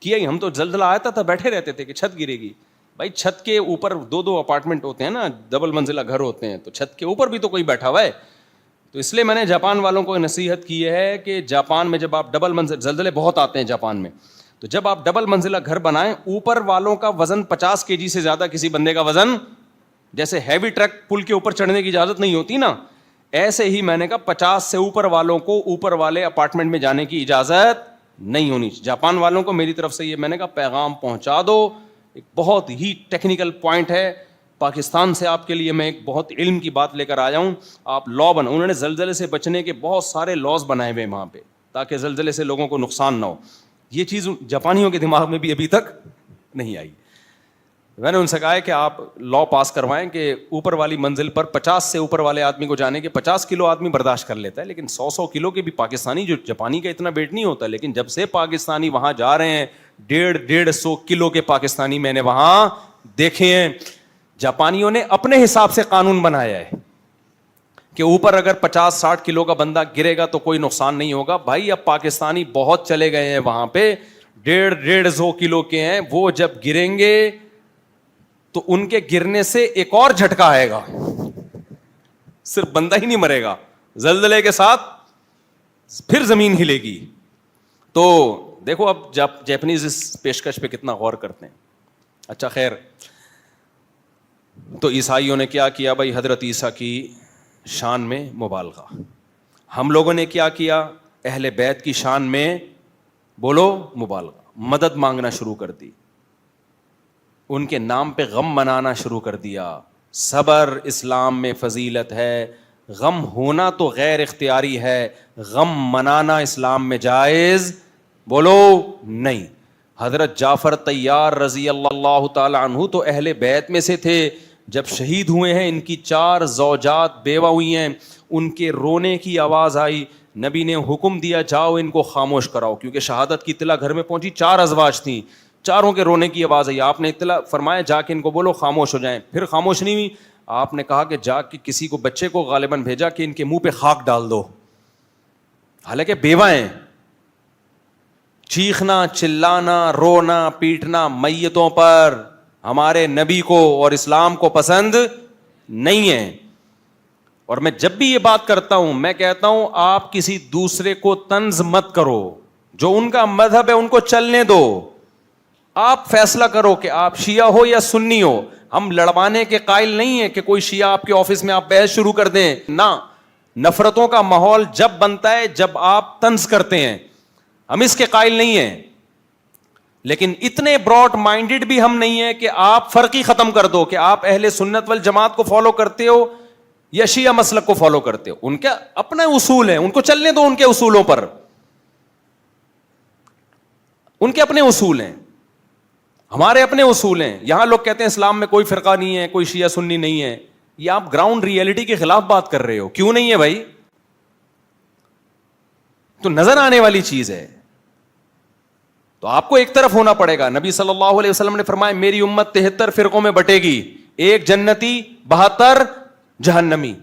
کیا ہی, ہم تو زلزلہ آیا تھا بیٹھے رہتے تھے کہ چھت گرے گی. بھائی چھت کے اوپر 2 اپارٹمنٹ ہوتے ہیں نا, ڈبل منزلہ گھر ہوتے ہیں, تو چھت کے اوپر بھی تو کوئی بیٹھا ہوا ہے. تو اس لیے میں نے جاپان والوں کو نصیحت کی ہے کہ جاپان میں جب آپ ڈبل منزل, زلزلے بہت آتے ہیں جاپان میں, تو جب آپ ڈبل منزلہ گھر بنائیں, اوپر والوں کا وزن 50 kg سے زیادہ کسی بندے کا وزن, جیسے ہیوی ٹرک پل کے اوپر چڑھنے کی اجازت نہیں ہوتی نا, ایسے ہی میں نے کہا 50 سے اوپر والوں کو اوپر والے اپارٹمنٹ میں جانے کی اجازت نہیں ہونی. جاپان والوں کو میری طرف سے یہ میں نے کہا پیغام پہنچا دو. ایک بہت ہی ٹیکنیکل پوائنٹ ہے. پاکستان سے آپ کے لیے میں ایک بہت علم کی بات لے کر آیا ہوں. آپ لا بنا, انہوں نے زلزلے سے بچنے کے بہت سارے لاز بنائے ہوئے وہاں پہ, تاکہ زلزلے سے لوگوں کو نقصان نہ ہو. یہ چیز جاپانیوں کے دماغ میں بھی ابھی تک نہیں آئی. میں نے ان سے کہا ہے کہ آپ لا پاس کروائیں کہ اوپر والی منزل پر 50 سے اوپر والے آدمی کو جانے کے, 50 کلو آدمی برداشت کر لیتا ہے, لیکن 100 کلو کے بھی پاکستانی, جو جاپانی کا اتنا ویٹ نہیں ہوتا, لیکن جب سے پاکستانی وہاں جا رہے ہیں 150 کلو کے پاکستانی میں نے وہاں دیکھے ہیں. جاپانیوں نے اپنے حساب سے قانون بنایا ہے کہ اوپر اگر 50-60 کلو کا بندہ گرے گا تو کوئی نقصان نہیں ہوگا. بھائی اب پاکستانی بہت چلے گئے ہیں وہاں پہ, 150 کلو کے ہیں, وہ جب گریں گے تو ان کے گرنے سے ایک اور جھٹکا آئے گا, صرف بندہ ہی نہیں مرے گا, زلزلے کے ساتھ پھر زمین ہلے گی. تو دیکھو اب جاپنیز اس پیشکش پہ کتنا غور کرتے ہیں. اچھا خیر, تو عیسائیوں نے کیا کیا بھائی, حضرت عیسیٰ کی شان میں مبالغہ. ہم لوگوں نے کیا کیا, اہل بیت کی شان میں بولو مبالغہ, مدد مانگنا شروع کر دی, ان کے نام پہ غم منانا شروع کر دیا. صبر اسلام میں فضیلت ہے, غم ہونا تو غیر اختیاری ہے, غم منانا اسلام میں جائز بولو نہیں. حضرت جعفر طیار رضی اللہ تعالی عنہ تو اہل بیت میں سے تھے. جب شہید ہوئے ہیں, ان کی 4 زوجات بیوہ ہوئی ہیں, ان کے رونے کی آواز آئی, نبی نے حکم دیا جاؤ ان کو خاموش کراؤ, کیونکہ شہادت کی اطلاع گھر میں پہنچی, 4 ازواج تھیں, چاروں کے رونے کی آواز آئی. آپ نے اطلاع فرمایا جا کے ان کو بولو خاموش ہو جائیں. پھر خاموش نہیں ہوئی, آپ نے کہا کہ جا کے کسی کو, بچے کو غالباً بھیجا کہ ان کے منہ پہ خاک ڈال دو, حالانکہ بیوہ ہیں. چیخنا, چلانا, رونا, پیٹنا میتوں پر ہمارے نبی کو اور اسلام کو پسند نہیں ہے. اور میں جب بھی یہ بات کرتا ہوں, میں کہتا ہوں آپ کسی دوسرے کو طنز مت کرو, جو ان کا مذہب ہے ان کو چلنے دو. آپ فیصلہ کرو کہ آپ شیعہ ہو یا سنی ہو. ہم لڑوانے کے قائل نہیں ہیں کہ کوئی شیعہ آپ کے آفس میں آپ بحث شروع کر دیں, نہ. نفرتوں کا ماحول جب بنتا ہے جب آپ طنز کرتے ہیں, ہم اس کے قائل نہیں ہیں. لیکن اتنے براڈ مائنڈڈ بھی ہم نہیں ہیں کہ آپ فرق ہی ختم کر دو کہ آپ اہل سنت والجماعت کو فالو کرتے ہو یا شیعہ مسلک کو فالو کرتے ہو. ان کے اپنے اصول ہیں, ان کو چلنے دو ان کے اصولوں پر, ان کے اپنے اصول ہیں, ہمارے اپنے اصول ہیں. یہاں لوگ کہتے ہیں اسلام میں کوئی فرقہ نہیں ہے, کوئی شیعہ سنی نہیں ہے. یہ آپ گراؤنڈ ریئلٹی کے خلاف بات کر رہے ہو. کیوں نہیں ہے بھائی؟ تو نظر آنے والی چیز ہے, تو آپ کو ایک طرف ہونا پڑے گا. نبی صلی اللہ علیہ وسلم نے فرمایا میری امت 73 فرقوں میں بٹے گی, 1 جنتی 72 جہنمی.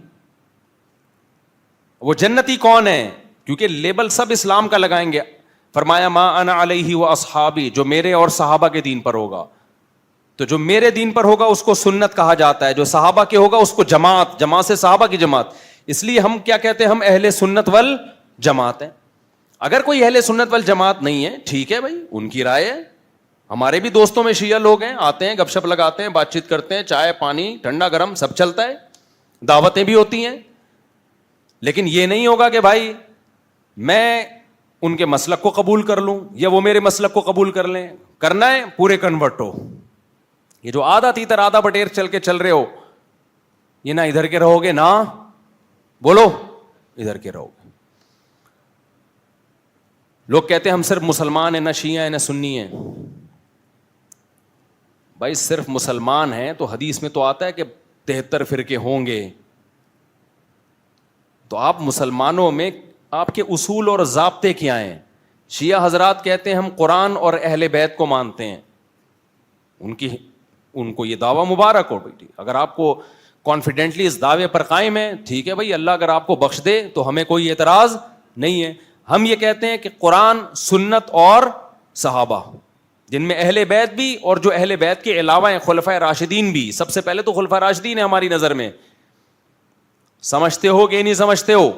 وہ جنتی کون ہے؟ کیونکہ لیبل سب اسلام کا لگائیں گے. فرمایا ما انا علیہ و اصحابی, جو میرے اور صحابہ کے دین پر ہوگا. تو جو میرے دین پر ہوگا اس کو سنت کہا جاتا ہے, جو صحابہ کے ہوگا اس کو جماعت, جماعت سے صحابہ کی جماعت. اس لیے ہم کیا کہتے ہیں, ہم اہل سنت والجماعت ہیں. اگر کوئی اہل سنت والجماعت نہیں ہے, ٹھیک ہے بھائی, ان کی رائے ہے. ہمارے بھی دوستوں میں شیعہ لوگ ہیں, آتے ہیں گپ شپ لگاتے ہیں, بات چیت کرتے ہیں, چائے پانی ٹھنڈا گرم سب چلتا ہے, دعوتیں بھی ہوتی ہیں. لیکن یہ نہیں ہوگا کہ بھائی میں ان کے مسلک کو قبول کر لوں یا وہ میرے مسلک کو قبول کر لیں. کرنا ہے پورے کنورٹ ہو. یہ جو آدھا تیتر آدھا بٹیر چل کے چل رہے ہو, یہ نہ ادھر کے رہو گے نہ بولو ادھر کے رہو گے. لوگ کہتے ہیں ہم صرف مسلمان ہیں, نہ شیعہ ہیں نہ سنی ہیں. بھائی صرف مسلمان ہیں تو حدیث میں تو آتا ہے کہ 73 فرقے ہوں گے. تو آپ مسلمانوں میں آپ کے اصول اور ضابطے کیا ہیں؟ شیعہ حضرات کہتے ہیں ہم قرآن اور اہل بیت کو مانتے ہیں. ان کو یہ دعویٰ مبارک ہو بیٹی, اگر آپ کو کانفیڈنٹلی اس دعوے پر قائم ہے, ٹھیک ہے بھائی, اللہ اگر آپ کو بخش دے تو ہمیں کوئی اعتراض نہیں ہے. ہم یہ کہتے ہیں کہ قرآن, سنت اور صحابہ, جن میں اہل بیت بھی اور جو اہل بیت کے علاوہ ہیں خلفائے راشدین بھی. سب سے پہلے تو خلفائے راشدین ہیں ہماری نظر میں. سمجھتے ہو کہ نہیں سمجھتے ہو؟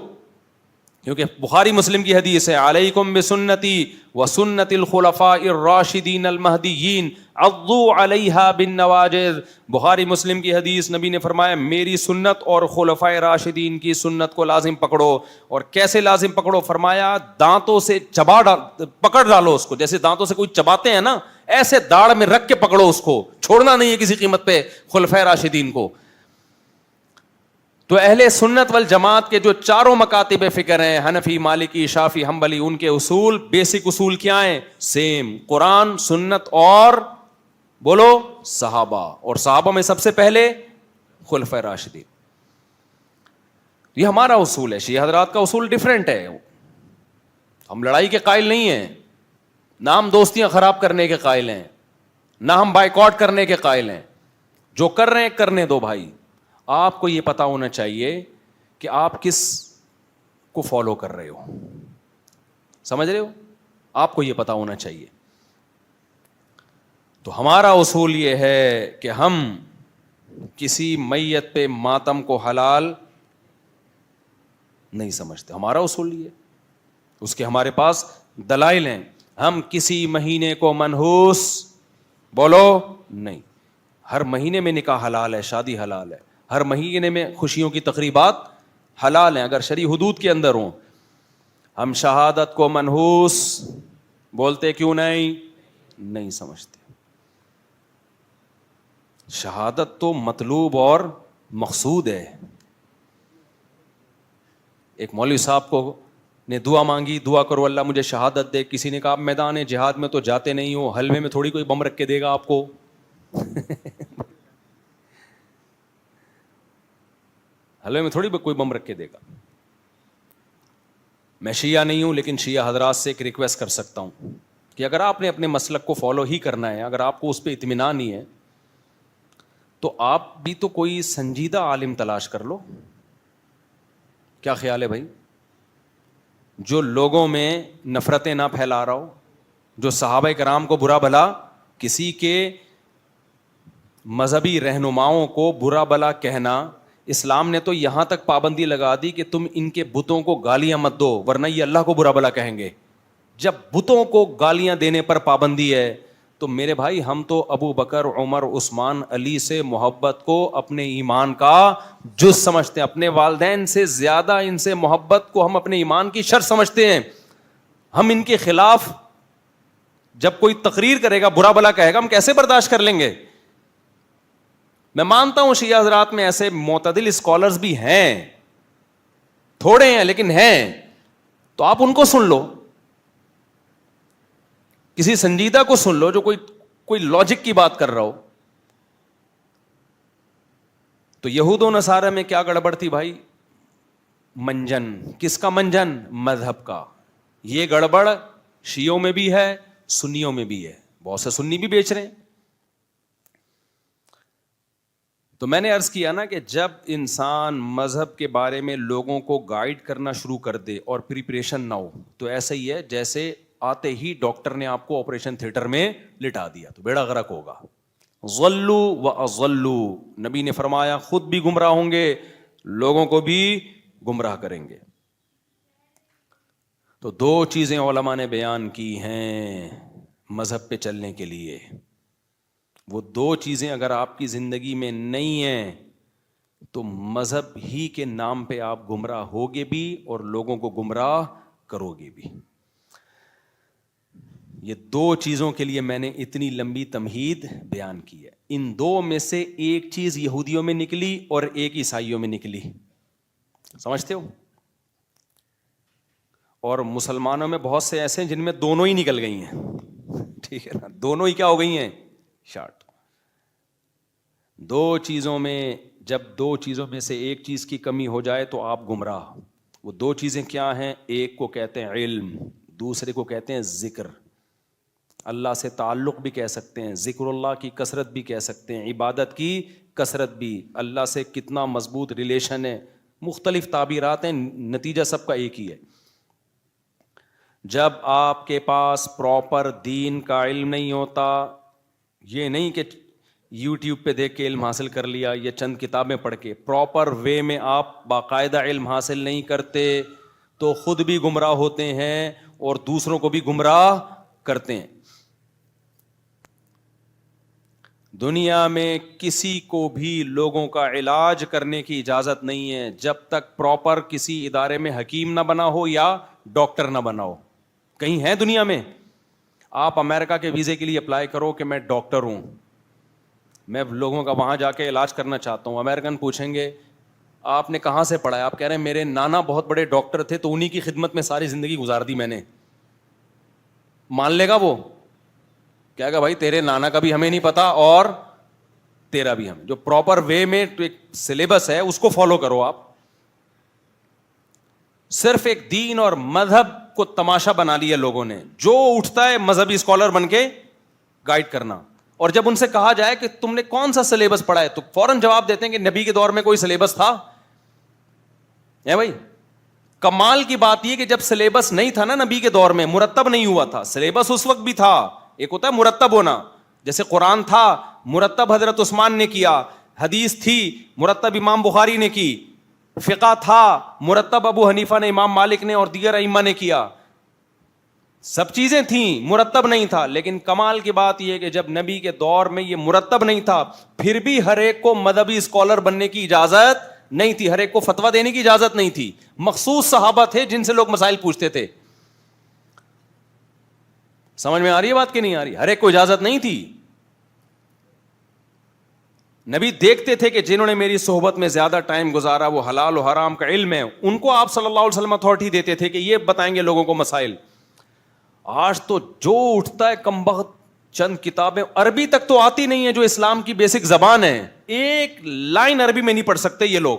کیونکہ بخاری مسلم کی حدیث ہے علیکم بسنتی وسنت الخلفاء الراشدین المہدیین عضوا علیہا بالنواجذ. بخاری مسلم کی حدیث, نبی نے فرمایا میری سنت اور خلفائے راشدین کی سنت کو لازم پکڑو. اور کیسے لازم پکڑو؟ فرمایا دانتوں سے پکڑ ڈالو اس کو, جیسے دانتوں سے کوئی چباتے ہیں نا, ایسے داڑھ میں رکھ کے پکڑو اس کو, چھوڑنا نہیں ہے کسی قیمت پہ خلفائے راشدین کو. تو اہل سنت والجماعت کے جو چاروں مکاتب فکر ہیں, حنفی, مالکی, شافعی, حنبلی, ان کے اصول, بیسک اصول کیا ہیں؟ سیم, قرآن, سنت اور بولو صحابہ. اور صحابہ میں سب سے پہلے خلفائے راشدین. یہ ہمارا اصول ہے. شیعہ حضرات کا اصول ڈیفرنٹ ہے. ہم لڑائی کے قائل نہیں ہیں, نہ ہم دوستیاں خراب کرنے کے قائل ہیں, نہ ہم بائیکاٹ کرنے کے قائل ہیں. جو کر رہے ہیں کرنے دو بھائی. آپ کو یہ پتا ہونا چاہیے کہ آپ کس کو فالو کر رہے ہو. سمجھ رہے ہو؟ آپ کو یہ پتا ہونا چاہیے. تو ہمارا اصول یہ ہے کہ ہم کسی میت پہ ماتم کو حلال نہیں سمجھتے. ہمارا اصول یہ ہے, اس کے ہمارے پاس دلائل ہیں. ہم کسی مہینے کو منحوس بولو نہیں. ہر مہینے میں نکاح حلال ہے, شادی حلال ہے. ہر مہینے میں خوشیوں کی تقریبات حلال ہیں اگر شرعی حدود کے اندر ہوں. ہم شہادت کو منحوس بولتے کیوں نہیں سمجھتے. شہادت تو مطلوب اور مقصود ہے. ایک مولوی صاحب کو نے دعا مانگی, دعا کرو اللہ مجھے شہادت دے. کسی نے کہا میدان جہاد میں تو جاتے نہیں ہو, حلوے میں تھوڑی کوئی بم رکھ کے دے گا آپ کو. حلوے میں تھوڑی کوئی بم رکھ کے دے گا. میں شیعہ نہیں ہوں, لیکن شیعہ حضرات سے ایک ریکویسٹ کر سکتا ہوں کہ اگر آپ نے اپنے مسلک کو فالو ہی کرنا ہے, اگر آپ کو اس پہ اطمینان نہیں ہے, تو آپ بھی تو کوئی سنجیدہ عالم تلاش کر لو. کیا خیال ہے بھائی؟ جو لوگوں میں نفرتیں نہ پھیلا رہا ہو, جو صحابہ کرام کو برا بھلا, کسی کے مذہبی رہنماؤں کو برا بھلا کہنا. اسلام نے تو یہاں تک پابندی لگا دی کہ تم ان کے بتوں کو گالیاں مت دو ورنہ یہ اللہ کو برا بھلا کہیں گے. جب بتوں کو گالیاں دینے پر پابندی ہے تو میرے بھائی ہم تو ابو بکر, عمر, عثمان, علی سے محبت کو اپنے ایمان کا جز سمجھتے ہیں. اپنے والدین سے زیادہ ان سے محبت کو ہم اپنے ایمان کی شرط سمجھتے ہیں. ہم ان کے خلاف جب کوئی تقریر کرے گا, برا بھلا کہے گا, ہم کیسے برداشت کر لیں گے؟ میں مانتا ہوں شیعہ حضرات میں ایسے معتدل اسکالرز بھی ہیں, تھوڑے ہیں لیکن ہیں, تو آپ ان کو سن لو, کسی سنجیدہ کو سن لو جو کوئی لاجک کی بات کر رہا ہو. تو یہود و نصارہ میں کیا گڑبڑ تھی بھائی؟ منجن. کس کا منجن؟ مذہب کا. یہ گڑبڑ شیعوں میں بھی ہے, سنیوں میں بھی ہے. بہت سے سنی بھی بیچ رہے ہیں. تو میں نے عرض کیا نا کہ جب انسان مذہب کے بارے میں لوگوں کو گائیڈ کرنا شروع کر دے اور پریپریشن نہ ہو, تو ایسا ہی ہے جیسے آتے ہی ڈاکٹر نے آپ کو آپریشن تھیٹر میں لٹا دیا تو بیڑا غرق ہوگا. ضلوا واضلوا, نبی نے فرمایا خود بھی گمراہ ہوں گے, لوگوں کو بھی گمراہ کریں گے. تو دو چیزیں علماء نے بیان کی ہیں مذہب پہ چلنے کے لیے. وہ دو چیزیں اگر آپ کی زندگی میں نہیں ہیں تو مذہب ہی کے نام پہ آپ گمراہ ہوگے بھی اور لوگوں کو گمراہ کرو گے بھی. یہ دو چیزوں کے لیے میں نے اتنی لمبی تمہید بیان کی ہے. ان دو میں سے ایک چیز یہودیوں میں نکلی اور ایک عیسائیوں میں نکلی, سمجھتے ہو؟ اور مسلمانوں میں بہت سے ایسے ہیں جن میں دونوں ہی نکل گئی ہیں. ٹھیک ہے نا, دونوں ہی کیا ہو گئی ہیں؟ شارٹ. دو چیزوں میں, جب دو چیزوں میں سے ایک چیز کی کمی ہو جائے تو آپ گمراہ. وہ دو چیزیں کیا ہیں؟ ایک کو کہتے ہیں علم, دوسرے کو کہتے ہیں ذکر. اللہ سے تعلق بھی کہہ سکتے ہیں, ذکر اللہ کی کثرت بھی کہہ سکتے ہیں, عبادت کی کثرت بھی. اللہ سے کتنا مضبوط ریلیشن ہے, مختلف تعبیرات ہیں, نتیجہ سب کا ایک ہی ہے. جب آپ کے پاس پراپر دین کا علم نہیں ہوتا، یہ نہیں کہ یوٹیوب پہ دیکھ کے علم حاصل کر لیا یا چند کتابیں پڑھ کے، پراپر وے میں آپ باقاعدہ علم حاصل نہیں کرتے تو خود بھی گمراہ ہوتے ہیں اور دوسروں کو بھی گمراہ کرتے ہیں. دنیا میں کسی کو بھی لوگوں کا علاج کرنے کی اجازت نہیں ہے جب تک پراپر کسی ادارے میں حکیم نہ بنا ہو یا ڈاکٹر نہ بنا ہو. کہیں ہے دنیا میں آپ امریکہ کے ویزے کے لیے اپلائی کرو کہ میں ڈاکٹر ہوں، میں لوگوں کا وہاں جا کے علاج کرنا چاہتا ہوں، امریکن پوچھیں گے آپ نے کہاں سے پڑھا ہے، آپ کہہ رہے ہیں میرے نانا بہت بڑے ڈاکٹر تھے تو انہی کی خدمت میں ساری زندگی گزار دی میں نے، مان لے گا وہ؟ کہے گا بھائی تیرے نانا کا بھی ہمیں نہیں پتا اور تیرا بھی ہمیں. جو پراپر وے میں ایک سلیبس ہے اس کو فالو کرو. آپ صرف ایک دین اور مذہب کو تماشا بنا لیا لوگوں نے، جو اٹھتا ہے مذہبی اسکالر بن کے گائیڈ کرنا، اور جب ان سے کہا جائے کہ تم نے کون سا سلیبس پڑھا ہے تو فوراً جواب دیتے ہیں کہ نبی کے دور میں کوئی سلیبس تھا ہے بھائی. کمال کی بات یہ کہ جب سلیبس نہیں تھا نا نبی کے دور میں، مرتب نہیں ہوا تھا. سلیبس اس وقت بھی تھا، ایک ہوتا ہے مرتب ہونا، جیسے قرآن تھا مرتب حضرت عثمان نے کیا، حدیث تھی مرتب امام بخاری نے کی، فقہ تھا مرتب ابو حنیفہ نے، امام مالک نے اور دیگر ائمہ نے کیا. سب چیزیں تھیں، مرتب نہیں تھا. لیکن کمال کی بات یہ کہ جب نبی کے دور میں یہ مرتب نہیں تھا، پھر بھی ہر ایک کو مذہبی اسکالر بننے کی اجازت نہیں تھی، ہر ایک کو فتویٰ دینے کی اجازت نہیں تھی. مخصوص صحابہ تھے جن سے لوگ مسائل پوچھتے تھے. سمجھ میں آ رہی ہے بات کہ نہیں آ رہی؟ ہر ایک کو اجازت نہیں تھی. نبی دیکھتے تھے کہ جنہوں نے میری صحبت میں زیادہ ٹائم گزارا وہ حلال و حرام کا علم ہے، ان کو آپ صلی اللہ علیہ وسلم اتھارٹی دیتے تھے کہ یہ بتائیں گے لوگوں کو مسائل. آج تو جو اٹھتا ہے کم بخت چند کتابیں، عربی تک تو آتی نہیں ہے جو اسلام کی بیسک زبان ہے، ایک لائن عربی میں نہیں پڑھ سکتے یہ لوگ،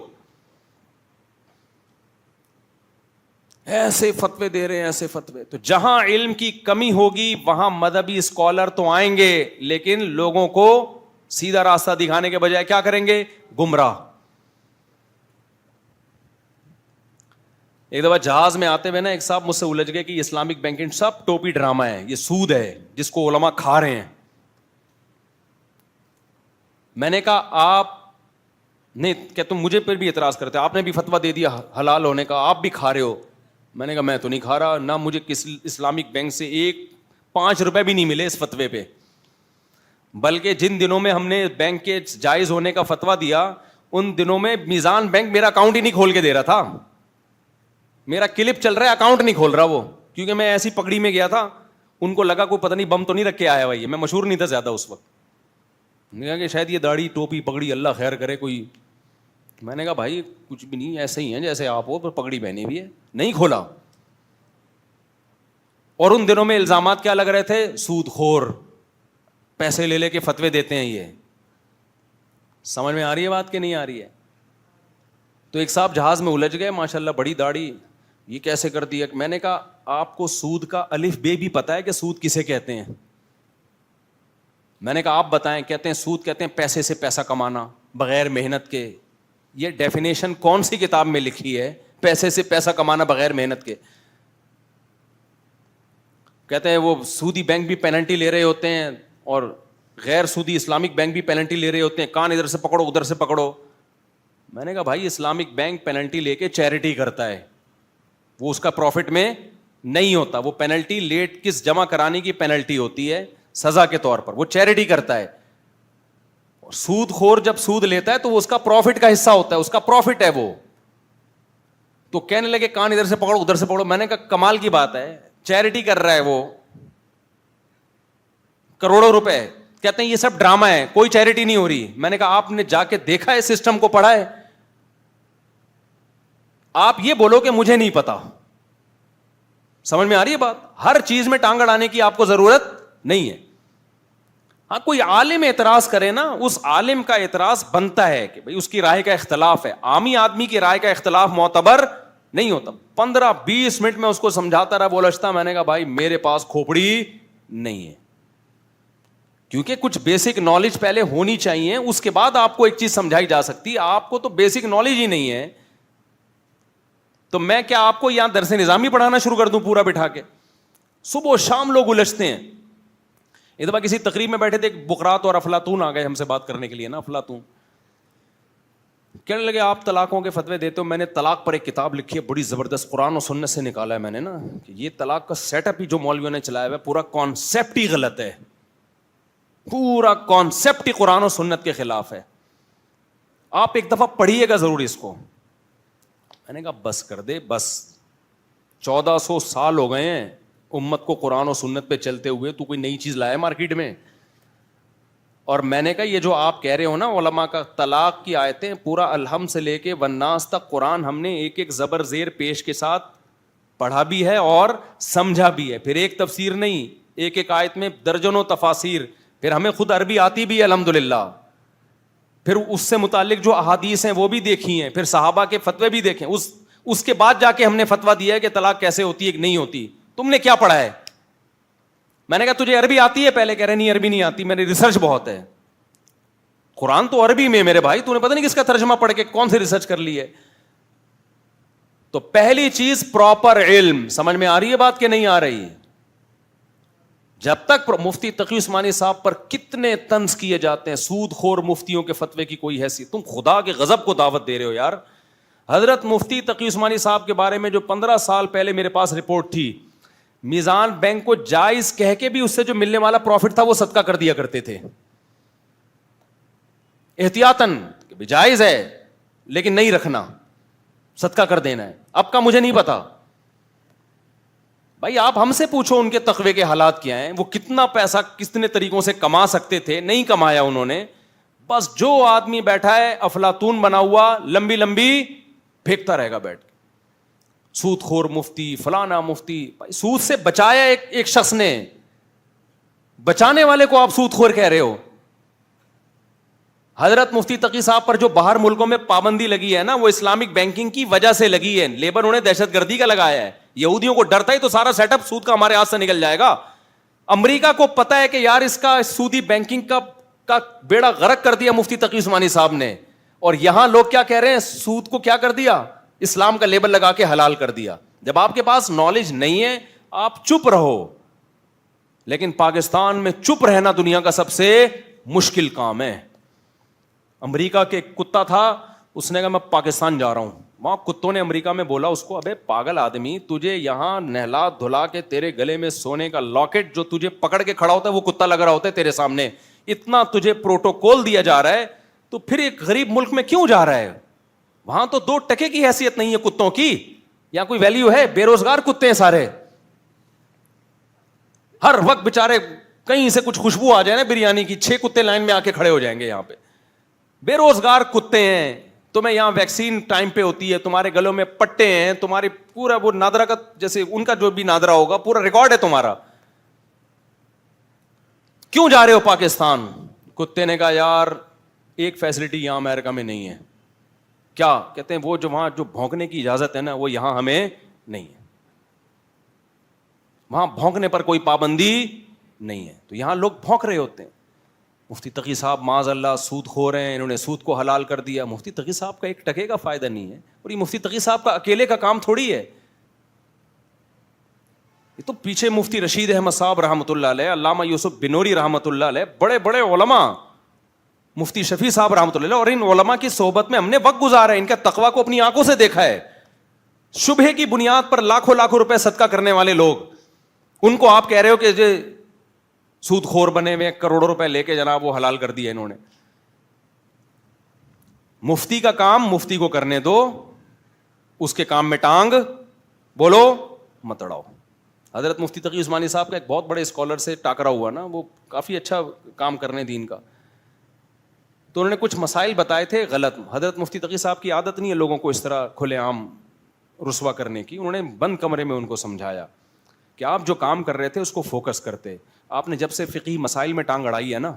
ایسے فتوے دے رہے ہیں ایسے فتوے. تو جہاں علم کی کمی ہوگی وہاں مذہبی اسکالر تو آئیں گے، لیکن لوگوں کو سیدھا راستہ دکھانے کے بجائے کیا کریں گے؟ گمراہ. ایک دفعہ جہاز میں آتے ہوئے نا ایک صاحب مجھ سے الجھ گئے کہ یہ اسلامک بینکنگ سب ٹوپی ڈرامہ ہے، یہ سود ہے جس کو علماء کھا رہے ہیں. میں نے کہا آپ نہیں کہ تم مجھے پر بھی اعتراض کرتے، آپ نے بھی فتویٰ دے دیا حلال ہونے کا، آپ بھی کھا رہے ہو. میں نے کہا میں تو نہیں کھا رہا، نہ مجھے کسی اسلامک بینک سے 5 روپے بھی نہیں ملے اس فتوے پہ. بلکہ جن دنوں میں ہم نے بینک کے جائز ہونے کا فتویٰ دیا ان دنوں میں میزان بینک میرا اکاؤنٹ ہی نہیں کھول کے دے رہا تھا. میرا کلپ چل رہا ہے، اکاؤنٹ نہیں کھول رہا وہ، کیونکہ میں ایسی پگڑی میں گیا تھا، ان کو لگا کوئی پتہ نہیں بم تو نہیں رکھ کے آیا بھائی. میں مشہور نہیں تھا زیادہ اس وقت، میں نے کہا کہ شاید یہ داڑھی ٹوپی پگڑی اللہ خیر کرے کوئی. میں نے کہا بھائی کچھ بھی نہیں، ایسے ہی ہیں جیسے آپ ہو، پر پگڑی پہنی ہوئی ہے. نہیں کھولا. اور ان دنوں میں الزامات کیا لگ رہے تھے؟ سود خور، پیسے لے لے کے فتوے دیتے ہیں. یہ سمجھ میں آ رہی ہے بات کہ نہیں آ رہی ہے؟ تو ایک صاحب جہاز میں الجھ گئے، ماشاءاللہ بڑی داڑھی، یہ کیسے کر دیا؟ میں نے کہا آپ کو سود کا الف بے بھی پتہ ہے کہ سود کسے کہتے ہیں؟ میں نے کہا آپ بتائیں. کہتے ہیں سود کہتے ہیں پیسے سے پیسہ کمانا بغیر محنت کے. یہ ڈیفینیشن کون سی کتاب میں لکھی ہے؟ پیسے سے پیسہ کمانا بغیر محنت کے. کہتے ہیں وہ سودی بینک بھی پینلٹی لے رہے ہوتے ہیں اور غیر سودی اسلامک بینک بھی پینلٹی لے رہے ہوتے ہیں، کان ادھر سے پکڑو ادھر سے پکڑو. میں نے کہا بھائی اسلامک بینک پینلٹی لے کے چیریٹی کرتا ہے، وہ اس کا پروفٹ میں نہیں ہوتا. وہ پینلٹی لیٹ کس جمع کرانے کی پینلٹی ہوتی ہے سزا کے طور پر، وہ چیریٹی کرتا ہے. اور سود خور جب سود لیتا ہے تو وہ اس کا پروفٹ کا حصہ ہوتا ہے، اس کا پروفٹ ہے وہ. تو کہنے لگے کان ادھر سے پکڑو ادھر سے پکڑو. میں نے کہا کمال کی بات ہے، چیریٹی کر رہا ہے وہ کروڑوں روپے. کہتے ہیں یہ سب ڈرامہ ہے، کوئی چیریٹی نہیں ہو رہی. میں نے کہا آپ نے جا کے دیکھا ہے سسٹم کو، پڑھا ہے؟ آپ یہ بولو کہ مجھے نہیں پتا. سمجھ میں آ رہی ہے بات؟ ہر چیز میں ٹانگ اڑانے کی آپ کو ضرورت نہیں ہے. ہاں کوئی عالم اعتراض کرے نا، اس عالم کا اعتراض بنتا ہے کہ بھئی اس کی رائے کا اختلاف ہے. عامی آدمی کی رائے کا اختلاف معتبر نہیں ہوتا. 15-20 منٹ میں اس کو سمجھاتا رہا بولشتا. میں نے کہا بھائی میرے پاس کھوپڑی نہیں ہے، کیونکہ کچھ بیسک نالج پہلے ہونی چاہیے، اس کے بعد آپ کو ایک چیز سمجھائی جا سکتی. آپ کو تو بیسک نالج ہی نہیں ہے، تو میں کیا آپ کو یہاں درس نظامی پڑھانا شروع کر دوں پورا بٹھا کے؟ صبح و شام لوگ الجھتے ہیں. ایک دفعہ کسی تقریب میں بیٹھے تھے, ایک بقرات اور افلاطون آ گئے ہم سے بات کرنے کے لیے نا. افلاطون کہنے لگے آپ طلاقوں کے فتوے دیتے ہو. میں نے طلاق پر ایک کتاب لکھی ہے بڑی زبردست, قرآن و سنت سے نکالا ہے میں نے نا, کہ یہ طلاق کا سیٹ اپ ہی جو مولویوں نے چلایا ہوا ہے پورا کانسیپٹ ہی غلط ہے, پورا کانسیپٹ ہی قرآن و سنت کے خلاف ہے, آپ ایک دفعہ پڑھیے گا ضرور اس کو. میں نے کہا بس کر دے بس, 1400 سال ہو گئے ہیں امت کو قرآن و سنت پہ چلتے ہوئے, تو کوئی نئی چیز لایا مارکیٹ میں. اور میں نے کہا یہ جو آپ کہہ رہے ہو نا علماء کا طلاق کی آیتیں, پورا الحمد سے لے کے والناس تک قرآن ہم نے ایک ایک زبر زیر پیش کے ساتھ پڑھا بھی ہے اور سمجھا بھی ہے. پھر ایک تفسیر نہیں, ایک ایک آیت میں درجنوں تفاسیر. پھر ہمیں خود عربی آتی بھی ہے الحمدللہ. پھر اس سے متعلق جو احادیث ہیں وہ بھی دیکھی ہیں, پھر صحابہ کے فتوے بھی دیکھیں. اس کے بعد جا کے ہم نے فتویٰ دیا ہے کہ طلاق کیسے ہوتی ہے کہ نہیں ہوتی. تم نے کیا پڑھا ہے؟ میں نے کہا تجھے عربی آتی ہے؟ پہلے کہہ رہے نہیں عربی نہیں آتی, میں نے ریسرچ بہت ہے. قرآن تو عربی میں میرے بھائی, تو نے پتہ نہیں کس کا ترجمہ پڑھ کے کون سی ریسرچ کر لی ہے. تو پہلی چیز پراپر علم. سمجھ میں آ رہی ہے بات کہ نہیں آ رہی؟ جب تک مفتی تقی عثمانی صاحب پر کتنے طنز کیے جاتے ہیں, سود خور مفتیوں کے فتوے کی کوئی حیثیت. تم خدا کے غضب کو دعوت دے رہے ہو یار. حضرت مفتی تقی عثمانی صاحب کے بارے میں جو 15 سال پہلے میرے پاس رپورٹ تھی, میزان بینک کو جائز کہہ کے بھی اس سے جو ملنے والا پروفٹ تھا وہ صدقہ کر دیا کرتے تھے احتیاطاً, کہ جائز ہے لیکن نہیں رکھنا, صدقہ کر دینا ہے. اب کا مجھے نہیں پتا بھائی, آپ ہم سے پوچھو ان کے تقوی کے حالات کیا ہیں, وہ کتنا پیسہ کتنے طریقوں سے کما سکتے تھے, نہیں کمایا انہوں نے. بس جو آدمی بیٹھا ہے افلاطون بنا ہوا, لمبی لمبی پھینکتا رہے گا بیٹھ کے. سود خور مفتی, فلانا مفتی. بھائی سود سے بچایا ایک شخص نے, بچانے والے کو آپ سود خور کہہ رہے ہو. حضرت مفتی تقی صاحب پر جو باہر ملکوں میں پابندی لگی ہے نا, وہ اسلامک بینکنگ کی وجہ سے لگی ہے. لیبر انہیں دہشت گردی کا لگایا ہے. یہودیوں کو ڈرتا ہی تو سارا سیٹ اپ سود کا ہمارے ہاتھ سے نکل جائے گا. امریکہ کو پتا ہے کہ یار اس کا سودی بینکنگ کا بیڑا غرق کر دیا مفتی تقی عثمانی صاحب نے. اور یہاں لوگ کیا کہہ رہے ہیں, سود کو کیا کر دیا, اسلام کا لیبل لگا کے حلال کر دیا. جب آپ کے پاس نالج نہیں ہے آپ چپ رہو, لیکن پاکستان میں چپ رہنا دنیا کا سب سے مشکل کام ہے. امریکہ کے کتا تھا, اس نے کہا میں پاکستان جا رہا ہوں. وہاں کتوں نے امریکہ میں بولا اس کو, ابے پاگل آدمی, تجھے یہاں نہلا دھلا کے تیرے گلے میں سونے کا لاکٹ جو تجھے پکڑ کے کھڑا ہوتا ہے وہ کتا لگ رہا ہوتا ہے تیرے سامنے, اتنا تجھے پروٹوکول دیا جا رہا ہے, تو پھر ایک غریب ملک میں کیوں جا رہا ہے؟ وہاں تو 2 ٹکے کی حیثیت نہیں ہے کتوں کی, یہاں کوئی ویلیو ہے؟ بے روزگار کتے ہیں سارے. ہر وقت بےچارے کہیں سے کچھ خوشبو آ جائے نا بریانی کی, 6 کتے لائن میں آ کے کھڑے ہو جائیں گے یہاں پہ. بے روزگار کتے ہیں. تمہیں یہاں ویکسین ٹائم پہ ہوتی ہے, تمہارے گلوں میں پٹے ہیں, تمہاری پورا وہ نادرا کا جیسے ان کا جو بھی نادرا ہوگا پورا ریکارڈ ہے تمہارا. کیوں جا رہے ہو پاکستان؟ کتے نے کہا یار ایک فیسلٹی یہاں امریکہ میں نہیں ہے. کیا کہتے ہیں؟ وہ جو وہاں جو بھونکنے کی اجازت ہے نا وہ یہاں ہمیں نہیں ہے. وہاں بھونکنے پر کوئی پابندی نہیں ہے, تو یہاں لوگ بھونک رہے ہوتے ہیں. مفتی تقی صاحب معاذ اللہ سود خور ہیں, انہوں نے سود کو حلال کر دیا. مفتی تقی صاحب کا ایک ٹکے کا فائدہ نہیں ہے, اور یہ مفتی تقی صاحب کا اکیلے کا کام تھوڑی ہے. یہ تو پیچھے مفتی رشید احمد صاحب رحمۃ اللہ علیہ, علامہ یوسف بنوری رحمۃ اللہ علیہ, بڑے بڑے علماء, مفتی شفیع صاحب رحمۃ اللہ علیہ, اور ان علماء کی صحبت میں ہم نے وقت گزارا ہے, ان کا تقویٰ کو اپنی آنکھوں سے دیکھا ہے. شبہے کی بنیاد پر لاکھوں لاکھوں روپے صدقہ کرنے والے لوگ, ان کو آپ کہہ رہے ہو کہ سود خور بنے ہوئے, کروڑوں روپے لے کے جناب وہ حلال کر دیا انہوں نے. مفتی کا کام مفتی کو کرنے دو, اس کے کام میں ٹانگ بولو مت اڑاؤ. حضرت مفتی تقی عثمانی صاحب کا ایک بہت بڑے اسکالر سے ٹاکرا ہوا نا, وہ کافی اچھا کام کرنے دین کا, تو انہوں نے کچھ مسائل بتائے تھے غلط. حضرت مفتی تقی صاحب کی عادت نہیں ہے لوگوں کو اس طرح کھلے عام رسوا کرنے کی. انہوں نے بند کمرے میں ان کو سمجھایا کہ آپ جو کام کر رہے تھے اس کو فوکس کرتے. آپ نے جب سے فقہی مسائل میں ٹانگ اڑائی ہے نا,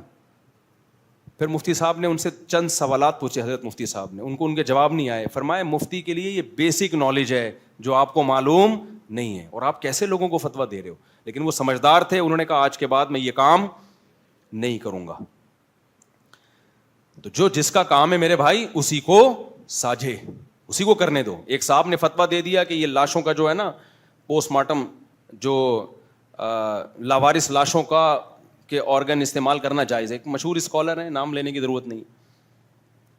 پھر مفتی صاحب نے ان سے چند سوالات پوچھے, حضرت مفتی صاحب نے, ان کے جواب نہیں آئے. فرمایا مفتی کے لیے یہ بیسک نالج ہے جو آپ کو معلوم نہیں ہے, اور آپ کیسے لوگوں کو فتویٰ دے رہے ہو. لیکن وہ سمجھدار تھے, انہوں نے کہا آج کے بعد میں یہ کام نہیں کروں گا. تو جو جس کا کام ہے میرے بھائی اسی کو ساجھے, اسی کو کرنے دو. ایک صاحب نے فتویٰ دے دیا کہ یہ لاشوں کا جو ہے نا پوسٹ مارٹم جو لاوارث لاشوں کا کے آرگن استعمال کرنا جائز ہے. ایک مشہور اسکالر ہیں, نام لینے کی ضرورت نہیں,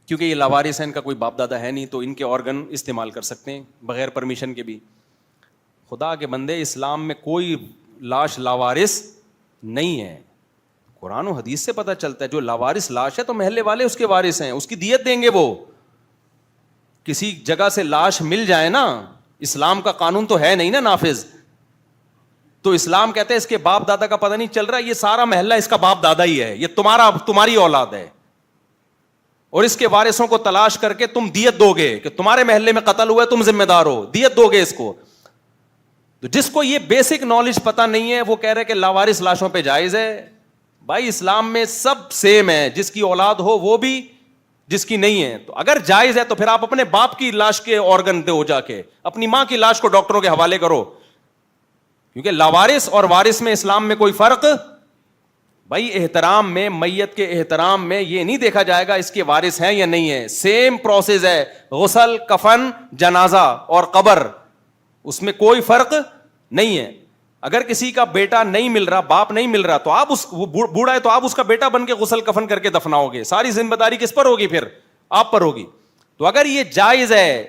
کیونکہ یہ لاوارث ہیں, ان کا کوئی باپ دادا ہے نہیں, تو ان کے آرگن استعمال کر سکتے ہیں بغیر پرمیشن کے بھی. خدا کے بندے, اسلام میں کوئی لاش لاوارث نہیں ہے. قرآن و حدیث سے پتہ چلتا ہے جو لاوارث لاش ہے تو محلے والے اس کے وارث ہیں, اس کی دیت دیں گے. وہ کسی جگہ سے لاش مل جائے نا, اسلام کا قانون تو ہے نہیں نا نافذ, تو اسلام کہتے ہیں اس کے باپ دادا کا پتہ نہیں چل رہا, یہ سارا محلہ اس کا باپ دادا ہی ہے, یہ تمہاری اولاد ہے, اور اس کے وارثوں کو تلاش کر کے تم دیت دو گے کہ تمہارے محلے میں قتل ہوا ہے, تم ذمہ دار ہو, دیت دو گے اس کو. تو جس کو یہ بیسک نالج پتہ نہیں ہے وہ کہہ رہے کہ لاوارث لاشوں پہ جائز ہے. بھائی اسلام میں سب سیم ہے, جس کی اولاد ہو وہ بھی, جس کی نہیں ہے. تو اگر جائز ہے تو پھر آپ اپنے باپ کی لاش کے آرگن دو, جا کے اپنی ماں کی لاش کو ڈاکٹروں کے حوالے کرو, کیونکہ لاوارث اور وارث میں اسلام میں کوئی فرق. بھائی احترام میں, میت کے احترام میں یہ نہیں دیکھا جائے گا اس کے وارث ہیں یا نہیں ہے, سیم پروسیس ہے, غسل, کفن, جنازہ اور قبر, اس میں کوئی فرق نہیں ہے. اگر کسی کا بیٹا نہیں مل رہا, باپ نہیں مل رہا, تو آپ وہ بوڑھا ہے تو آپ اس کا بیٹا بن کے غسل کفن کر کے دفناؤ گے, ساری ذمہ داری کس پر ہوگی پھر؟ آپ پر ہوگی. تو اگر یہ جائز ہے,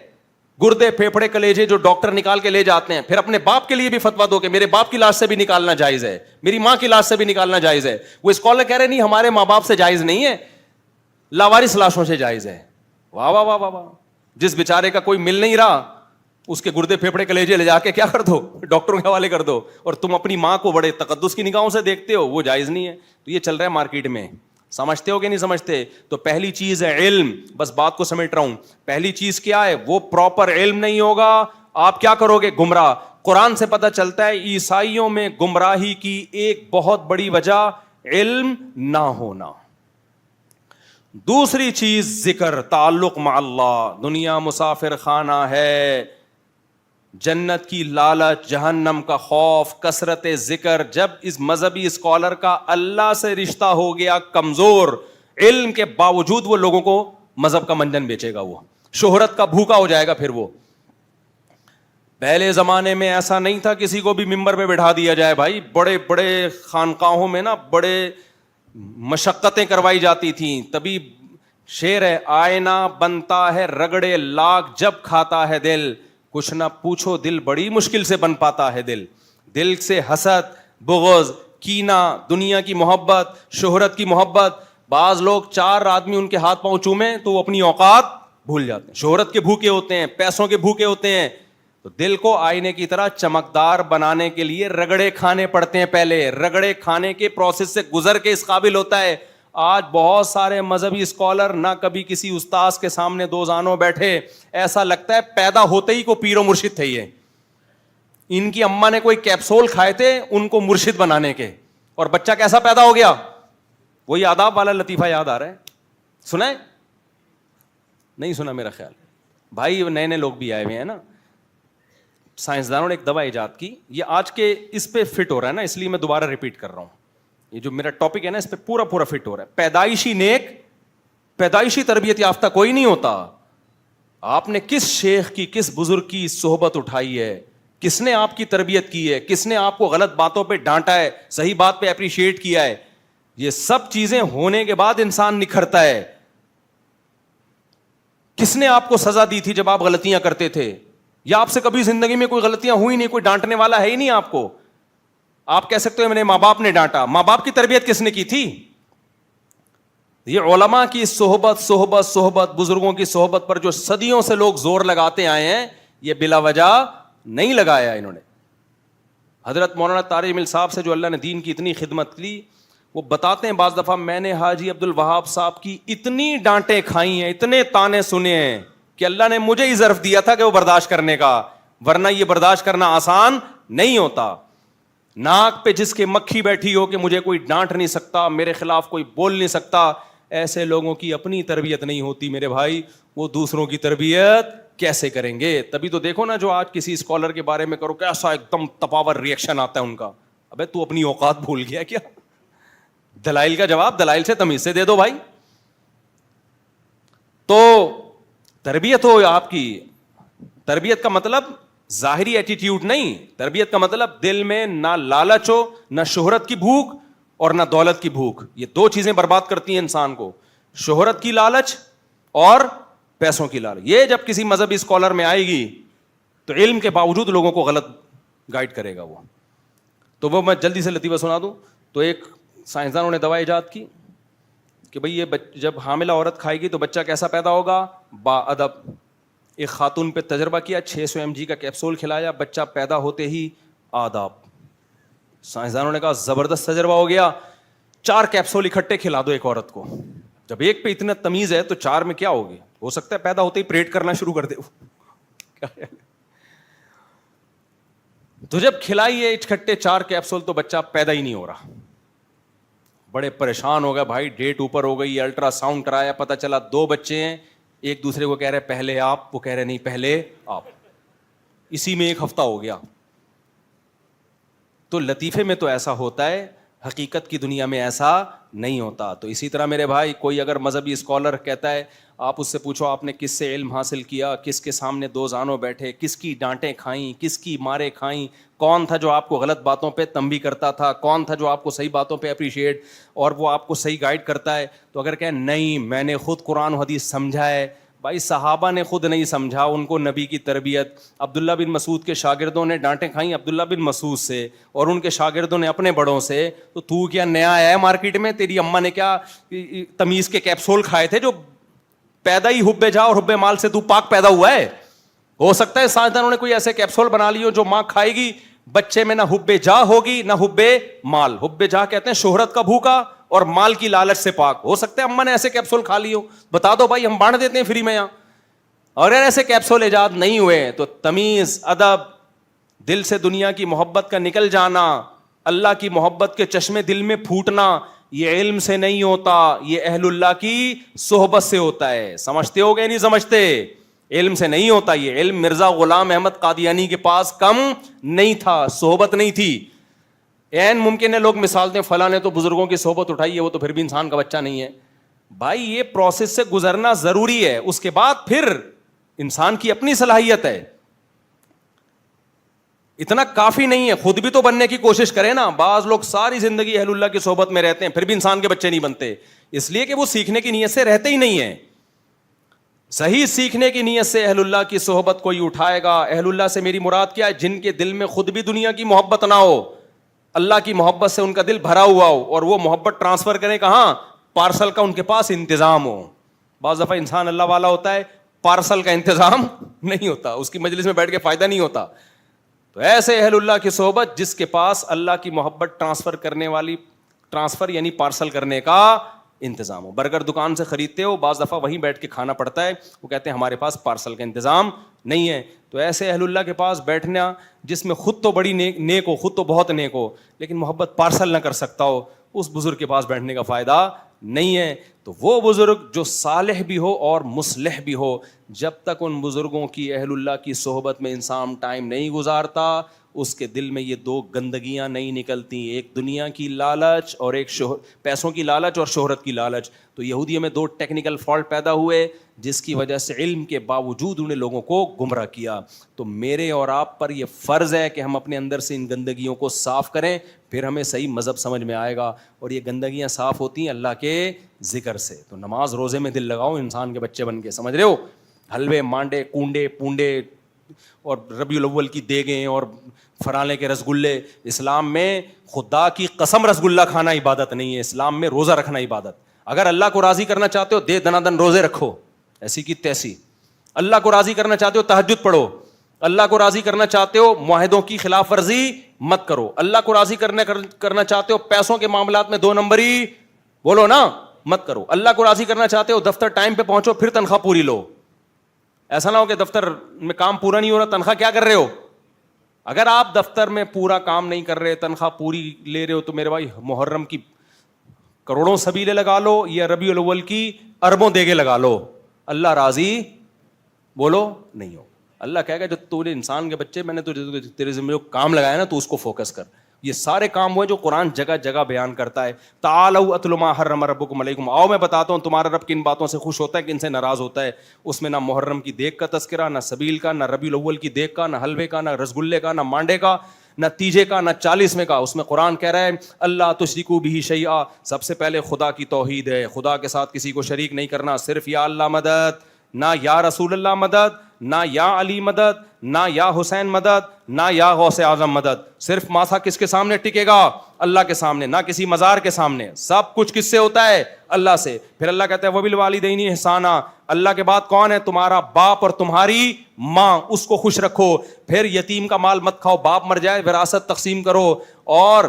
گردے, پھیپھڑے, کلیجے جو ڈاکٹر نکال کے لے جاتے ہیں, پھر اپنے باپ کے لیے بھی فتوا دو کہ میرے باپ کی لاش سے بھی نکالنا جائز ہے, میری ماں کی لاش سے بھی نکالنا جائز ہے. وہ اسکالر کہہ رہے نہیں ہمارے ماں باپ سے جائز نہیں ہے, لاوارث لاشوں سے جائز ہے. واہ واہ واہ واہ. جس بیچارے کا کوئی مل نہیں رہا اس کے گردے, پھیپھڑے, کلیجے لے جا کے کیا کر دو, ڈاکٹروں کے حوالے کر دو, اور تم اپنی ماں کو بڑے تقدس کی نگاہوں سے دیکھتے ہو, وہ جائز نہیں ہے. تو یہ چل رہا ہے مارکیٹ میں, سمجھتے ہو کہ نہیں سمجھتے؟ تو پہلی چیز ہے علم, بس بات کو سمیٹ رہا ہوں. پہلی چیز کیا ہے؟ وہ پراپر علم نہیں ہوگا, آپ کیا کرو گے؟ گمراہ. قرآن سے پتہ چلتا ہے عیسائیوں میں گمراہی کی ایک بہت بڑی وجہ علم نہ ہونا. دوسری چیز ذکر, تعلق مع اللہ. دنیا مسافر خانہ ہے, جنت کی لالچ, جہنم کا خوف, کثرت ذکر. جب اس مذہبی اسکالر کا اللہ سے رشتہ ہو گیا کمزور, علم کے باوجود وہ لوگوں کو مذہب کا منجن بیچے گا, وہ شہرت کا بھوکا ہو جائے گا. پھر وہ پہلے زمانے میں ایسا نہیں تھا کسی کو بھی ممبر پہ بٹھا دیا جائے. بھائی بڑے بڑے خانقاہوں میں نا بڑے مشقتیں کروائی جاتی تھیں. تبھی شعر ہے, آئینہ بنتا ہے رگڑے لاکھ جب کھاتا ہے دل, کچھ نہ پوچھو دل بڑی مشکل سے بن پاتا ہے دل. دل سے حسد, بغض, کینہ, دنیا کی محبت, شہرت کی محبت. بعض لوگ 4 آدمی ان کے ہاتھ پاؤں چومیں تو وہ اپنی اوقات بھول جاتے ہیں, شہرت کے بھوکے ہوتے ہیں, پیسوں کے بھوکے ہوتے ہیں. تو دل کو آئینے کی طرح چمکدار بنانے کے لیے رگڑے کھانے پڑتے ہیں. پہلے رگڑے کھانے کے پروسیس سے گزر کے اس قابل ہوتا ہے. آج بہت سارے مذہبی اسکالر نہ کبھی کسی استاذ کے سامنے 2 زانوں بیٹھے, ایسا لگتا ہے پیدا ہوتے ہی کو پیر و مرشد تھے. یہ ان کی اماں نے کوئی کیپسول کھائے تھے ان کو مرشد بنانے کے, اور بچہ کیسا پیدا ہو گیا. وہی آداب والا لطیفہ یاد آ رہا ہے, سنا ہے؟ نہیں سنا میرا خیال. بھائی نئے نئے لوگ بھی آئے ہوئے ہیں نا. سائنسدانوں نے ایک دوا ایجاد کی, یہ آج کے اس پہ فٹ ہو رہا ہے نا, اس لیے میں دوبارہ ریپیٹ کر رہا ہوں. یہ جو میرا ٹاپک ہے نا اس پہ پورا فٹ ہو رہا ہے. پیدائشی نیک, پیدائشی تربیت یافتہ کوئی نہیں ہوتا. آپ نے کس شیخ کی, کس بزرگ کی صحبت اٹھائی ہے, کس نے آپ کی تربیت کی ہے, کس نے آپ کو غلط باتوں پہ ڈانٹا ہے, صحیح بات پہ اپریشیٹ کیا ہے, یہ سب چیزیں ہونے کے بعد انسان نکھرتا ہے. کس نے آپ کو سزا دی تھی جب آپ غلطیاں کرتے تھے, یا آپ سے کبھی زندگی میں کوئی غلطیاں ہوئی نہیں, کوئی ڈانٹنے والا ہے ہی نہیں آپ کو. آپ کہہ سکتے ہو میں نے ماں باپ نے ڈانٹا, ماں باپ کی تربیت کس نے کی تھی؟ یہ علماء کی صحبت, بزرگوں کی صحبت پر جو صدیوں سے لوگ زور لگاتے آئے ہیں, یہ بلا وجہ نہیں لگایا انہوں نے. حضرت مولانا طارق جمیل صاحب سے جو اللہ نے دین کی اتنی خدمت کی, وہ بتاتے ہیں بعض دفعہ میں نے حاجی عبد الوہاب صاحب کی اتنی ڈانٹیں کھائی ہیں, اتنے تانے سنے ہیں کہ اللہ نے مجھے ہی ظرف دیا تھا کہ وہ برداشت کرنے کا, ورنہ یہ برداشت کرنا آسان نہیں ہوتا. ناک پہ جس کے مکھی بیٹھی ہو کہ مجھے کوئی ڈانٹ نہیں سکتا, میرے خلاف کوئی بول نہیں سکتا, ایسے لوگوں کی اپنی تربیت نہیں ہوتی میرے بھائی, وہ دوسروں کی تربیت کیسے کریں گے؟ تبھی تو دیکھو نا جو آج کسی اسکالر کے بارے میں کرو کیسا ایک دم تپاور ریئیکشن آتا ہے ان کا. ابے تو اپنی اوقات بھول گیا کیا؟ دلائل کا جواب دلائل سے تمیز سے دے دو بھائی. تو تربیت ہو آپ کی, تربیت کا مطلب ظاہری ایٹیٹیوڈ نہیں. تربیت کا مطلب دل میں نہ لالچ ہو, نہ شہرت کی بھوک اور نہ دولت کی بھوک. یہ دو چیزیں برباد کرتی ہیں انسان کو, شہرت کی لالچ اور پیسوں کی لالچ. یہ جب کسی مذہبی اسکالر میں آئے گی تو علم کے باوجود لوگوں کو غلط گائیڈ کرے گا وہ. تو وہ میں جلدی سے لطیفہ سنا دوں. تو ایک سائنسدانوں نے دوا ایجاد کی کہ بھئی یہ جب حاملہ عورت کھائے گی تو بچہ کیسا پیدا ہوگا, با ادب. ایک خاتون پہ تجربہ کیا, 600 mg کا کیپسول کھلایا, بچہ پیدا ہوتے ہی آداب. سائنسدانوں نے کہا زبردست تجربہ ہو گیا, 4 کیپسول اکٹھے کھلا دو ایک عورت کو. جب ایک پہ اتنا تمیز ہے تو 4 میں کیا ہوگی, ہو سکتا ہے پیدا ہوتے ہی پریٹ کرنا شروع کر دے. تو جب کھلائی ہے اکٹھے 4 کیپسول تو بچہ پیدا ہی نہیں ہو رہا. بڑے پریشان ہو گئے بھائی, ڈیٹ اوپر ہو گئی, الٹرا ساؤنڈ کرایا, پتہ چلا 2 بچے ہیں. ایک دوسرے کو کہہ رہے پہلے آپ, وہ کہہ رہے نہیں پہلے آپ. اسی میں 1 ہفتہ ہو گیا. تو لطیفے میں تو ایسا ہوتا ہے, حقیقت کی دنیا میں ایسا نہیں ہوتا. تو اسی طرح میرے بھائی, کوئی اگر مذہبی اسکالر کہتا ہے, آپ اس سے پوچھو آپ نے کس سے علم حاصل کیا, کس کے سامنے 2 زانوں بیٹھے, کس کی ڈانٹیں کھائیں, کس کی مارے کھائیں, کون تھا جو آپ کو غلط باتوں پہ تنبیہ کرتا تھا, کون تھا جو آپ کو صحیح باتوں پہ اپریشیٹ اور وہ آپ کو صحیح گائیڈ کرتا ہے. تو اگر کہیں نہیں میں نے خود قرآن و حدیث سمجھا ہے, بھائی صحابہ نے خود نہیں سمجھا, ان کو نبی کی تربیت. عبداللہ بن مسعود کے شاگردوں نے ڈانٹیں کھائیں عبداللہ بن مسعود سے اور ان کے شاگردوں نے اپنے بڑوں سے. تو کیا نیا آیا ہے مارکیٹ میں, تیری اماں نے کیا تمیز کے کیپسول کھائے تھے جو پیدا ہی حب جا اور حب مال سے تو پاک پیدا ہوا ہے. ہو سکتا ہے سائنسدانوں نے کوئی ایسے کیپسول بنا لیے جو ماں کھائے گی بچے میں نہ حب جا ہوگی نہ حب مال. حب جا کہتے ہیں شہرت کا بھوکا اور مال کی لالچ سے پاک. ہو سکتا ہے اماں نے ایسے کیپسول کھا لی ہو, بتا دو بھائی ہم بانٹ دیتے ہیں فری میں یہاں. اور ایسے کیپسول ایجاد نہیں ہوئے تو تمیز, ادب, دل سے دنیا کی محبت کا نکل جانا, اللہ کی محبت کے چشمے دل میں پھوٹنا, یہ علم سے نہیں ہوتا, یہ اہل اللہ کی صحبت سے ہوتا ہے. سمجھتے ہو گئے نہیں سمجھتے؟ علم سے نہیں ہوتا یہ. علم مرزا غلام احمد قادیانی کے پاس کم نہیں تھا, صحبت نہیں تھی. این ممکن ہے لوگ مثال دیں فلاں نے تو بزرگوں کی صحبت اٹھائی ہے, وہ تو پھر بھی انسان کا بچہ نہیں ہے. بھائی یہ پروسیس سے گزرنا ضروری ہے, اس کے بعد پھر انسان کی اپنی صلاحیت ہے. اتنا کافی نہیں ہے, خود بھی تو بننے کی کوشش کرے نا. بعض لوگ ساری زندگی اہل اللہ کی صحبت میں رہتے ہیں پھر بھی انسان کے بچے نہیں بنتے, اس لیے کہ وہ سیکھنے کی نیت سے رہتے ہی نہیں ہیں. صحیح سیکھنے کی نیت سے اہل اللہ کی صحبت کوئی اٹھائے گا. اہل اللہ سے میری مراد کیا ہے, جن کے دل میں خود بھی دنیا کی محبت نہ ہو, اللہ کی محبت سے ان کا دل بھرا ہوا ہو, اور وہ محبت ٹرانسفر کریں کہاں, پارسل کا ان کے پاس انتظام ہو. بعض دفعہ انسان اللہ والا ہوتا ہے, پارسل کا انتظام نہیں ہوتا, اس کی مجلس میں بیٹھ کے فائدہ نہیں ہوتا. تو ایسے اہل اللہ کی صحبت جس کے پاس اللہ کی محبت ٹرانسفر کرنے والی, ٹرانسفر یعنی پارسل کرنے کا انتظام ہو. برگر دکان سے خریدتے ہو, بعض دفعہ وہیں بیٹھ کے کھانا پڑتا ہے, وہ کہتے ہیں ہمارے پاس پارسل کا انتظام نہیں ہے. تو ایسے اہل اللہ کے پاس بیٹھنا جس میں خود تو بڑی نیک ہو, خود تو بہت نیک ہو, لیکن محبت پارسل نہ کر سکتا ہو, اس بزرگ کے پاس بیٹھنے کا فائدہ نہیں ہے. تو وہ بزرگ جو صالح بھی ہو اور مصلح بھی ہو, جب تک ان بزرگوں کی اہل اللہ کی صحبت میں انسان ٹائم نہیں گزارتا, اس کے دل میں یہ 2 گندگیاں نہیں نکلتی, ایک دنیا کی لالچ اور ایک پیسوں کی لالچ اور شہرت کی لالچ. تو یہودیوں میں 2 ٹیکنیکل فالٹ پیدا ہوئے جس کی وجہ سے علم کے باوجود انہیں لوگوں کو گمراہ کیا. تو میرے اور آپ پر یہ فرض ہے کہ ہم اپنے اندر سے ان گندگیوں کو صاف کریں, پھر ہمیں صحیح مذہب سمجھ میں آئے گا. اور یہ گندگیاں صاف ہوتی ہیں اللہ کے ذکر سے. تو نماز روزے میں دل لگاؤ انسان کے بچے بن کے, سمجھ رہے ہو. حلوے مانڈے کونڈے پونڈے اور ربیع الاول کی دیگیں اور فرانے کے رسگلے, اسلام میں خدا کی قسم رسگلہ کھانا عبادت نہیں ہے, اسلام میں روزہ رکھنا عبادت. اگر اللہ کو راضی کرنا چاہتے ہو دے دنا دن روزے رکھو, ایسی کی تیسی. اللہ کو راضی کرنا چاہتے ہو تہجد پڑھو, اللہ کو راضی کرنا چاہتے ہو معاہدوں کی خلاف ورزی مت کرو, اللہ کو راضی کرنا چاہتے ہو پیسوں کے معاملات میں 2 نمبری بولو نا مت کرو, اللہ کو راضی کرنا چاہتے ہو دفتر ٹائم پہ پہنچو پھر تنخواہ پوری لو. ایسا نہ ہو کہ دفتر میں کام پورا نہیں ہو رہا تنخواہ کیا کر رہے ہو. اگر آپ دفتر میں پورا کام نہیں کر رہے تنخواہ پوری لے رہے ہو تو میرے بھائی محرم کی کروڑوں سبیلے لگا لو یا ربیع الاول کی اربوں دیگے لگا لو, اللہ راضی بولو نہیں ہو. اللہ کہے گا جو تو نے انسان کے بچے میں نے تو تیرے ذمہ جو کام لگایا نا تو اس کو فوکس کر, یہ سارے کام ہوئے جو قرآن جگہ جگہ بیان کرتا ہے. تعالوا اتل ما حرم ربکم علیکم, آؤ میں بتاتا ہوں تمہارا رب کن باتوں سے خوش ہوتا ہے, کن سے ناراض ہوتا ہے. اس میں نہ محرم کی دیگ کا تذکرہ, نہ سبیل کا, نہ ربیع الاول کی دیگ کا, نہ حلوے کا, نہ رسگلے کا, نہ مانڈے کا, نہ تیجے کا, نہ 40ویں کا. اس میں قرآن کہہ رہا ہے اللہ تشرکوا بہ شیئا, سب سے پہلے خدا کی توحید ہے, خدا کے ساتھ کسی کو شریک نہیں کرنا, صرف یا اللہ مدد, نہ یا رسول اللہ مدد, نہ یا علی مدد, نہ یا حسین مدد, نہ یا غوث اعظم مدد. صرف ماتھا کس کے سامنے ٹکے گا؟ اللہ کے سامنے, نہ کسی مزار کے سامنے. سب کچھ کس سے ہوتا ہے؟ اللہ سے. پھر اللہ کہتا ہے وبالوالدین احسانا, اللہ کے بعد کون ہے؟ تمہارا باپ اور تمہاری ماں, اس کو خوش رکھو. پھر یتیم کا مال مت کھاؤ, باپ مر جائے وراثت تقسیم کرو, اور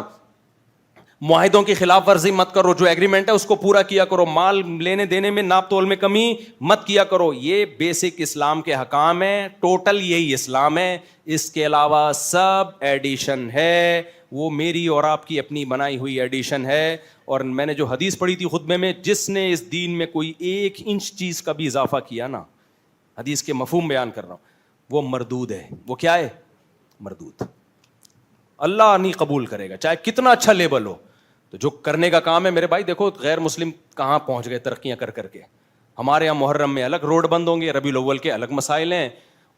معاہدوں کی خلاف ورزی مت کرو, جو ایگریمنٹ ہے اس کو پورا کیا کرو, مال لینے دینے میں ناپ تول میں کمی مت کیا کرو. یہ بیسک اسلام کے حکام ہیں, ٹوٹل یہی اسلام ہے. اس کے علاوہ سب ایڈیشن ہے, وہ میری اور آپ کی اپنی بنائی ہوئی ایڈیشن ہے. اور میں نے جو حدیث پڑھی تھی خطبے میں, جس نے اس دین میں کوئی 1 انچ چیز کا بھی اضافہ کیا نا, حدیث کے مفہوم بیان کر رہا ہوں, وہ مردود ہے. وہ کیا ہے؟ مردود. اللہ نہیں قبول کرے گا چاہے کتنا اچھا لیبل ہو. تو جو کرنے کا کام ہے میرے بھائی, دیکھو غیر مسلم کہاں پہنچ گئے ترقیاں کر کر کے. ہمارے یہاں محرم میں الگ روڈ بند ہوں گے, ربیع الاول کے الگ مسائل ہیں,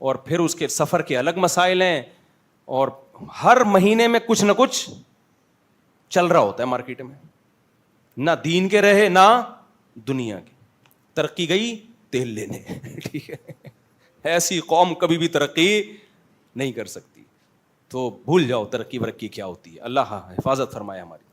اور پھر اس کے سفر کے الگ مسائل ہیں, اور ہر مہینے میں کچھ نہ کچھ چل رہا ہوتا ہے مارکیٹ میں. نہ دین کے رہے نہ دنیا کی. ترقی گئی تیل لینے. ٹھیک ہے, ایسی قوم کبھی بھی ترقی نہیں کر سکتی. تو بھول جاؤ ترقی ورقی کیا ہوتی ہے. اللہ حفاظت فرمائے ہماری.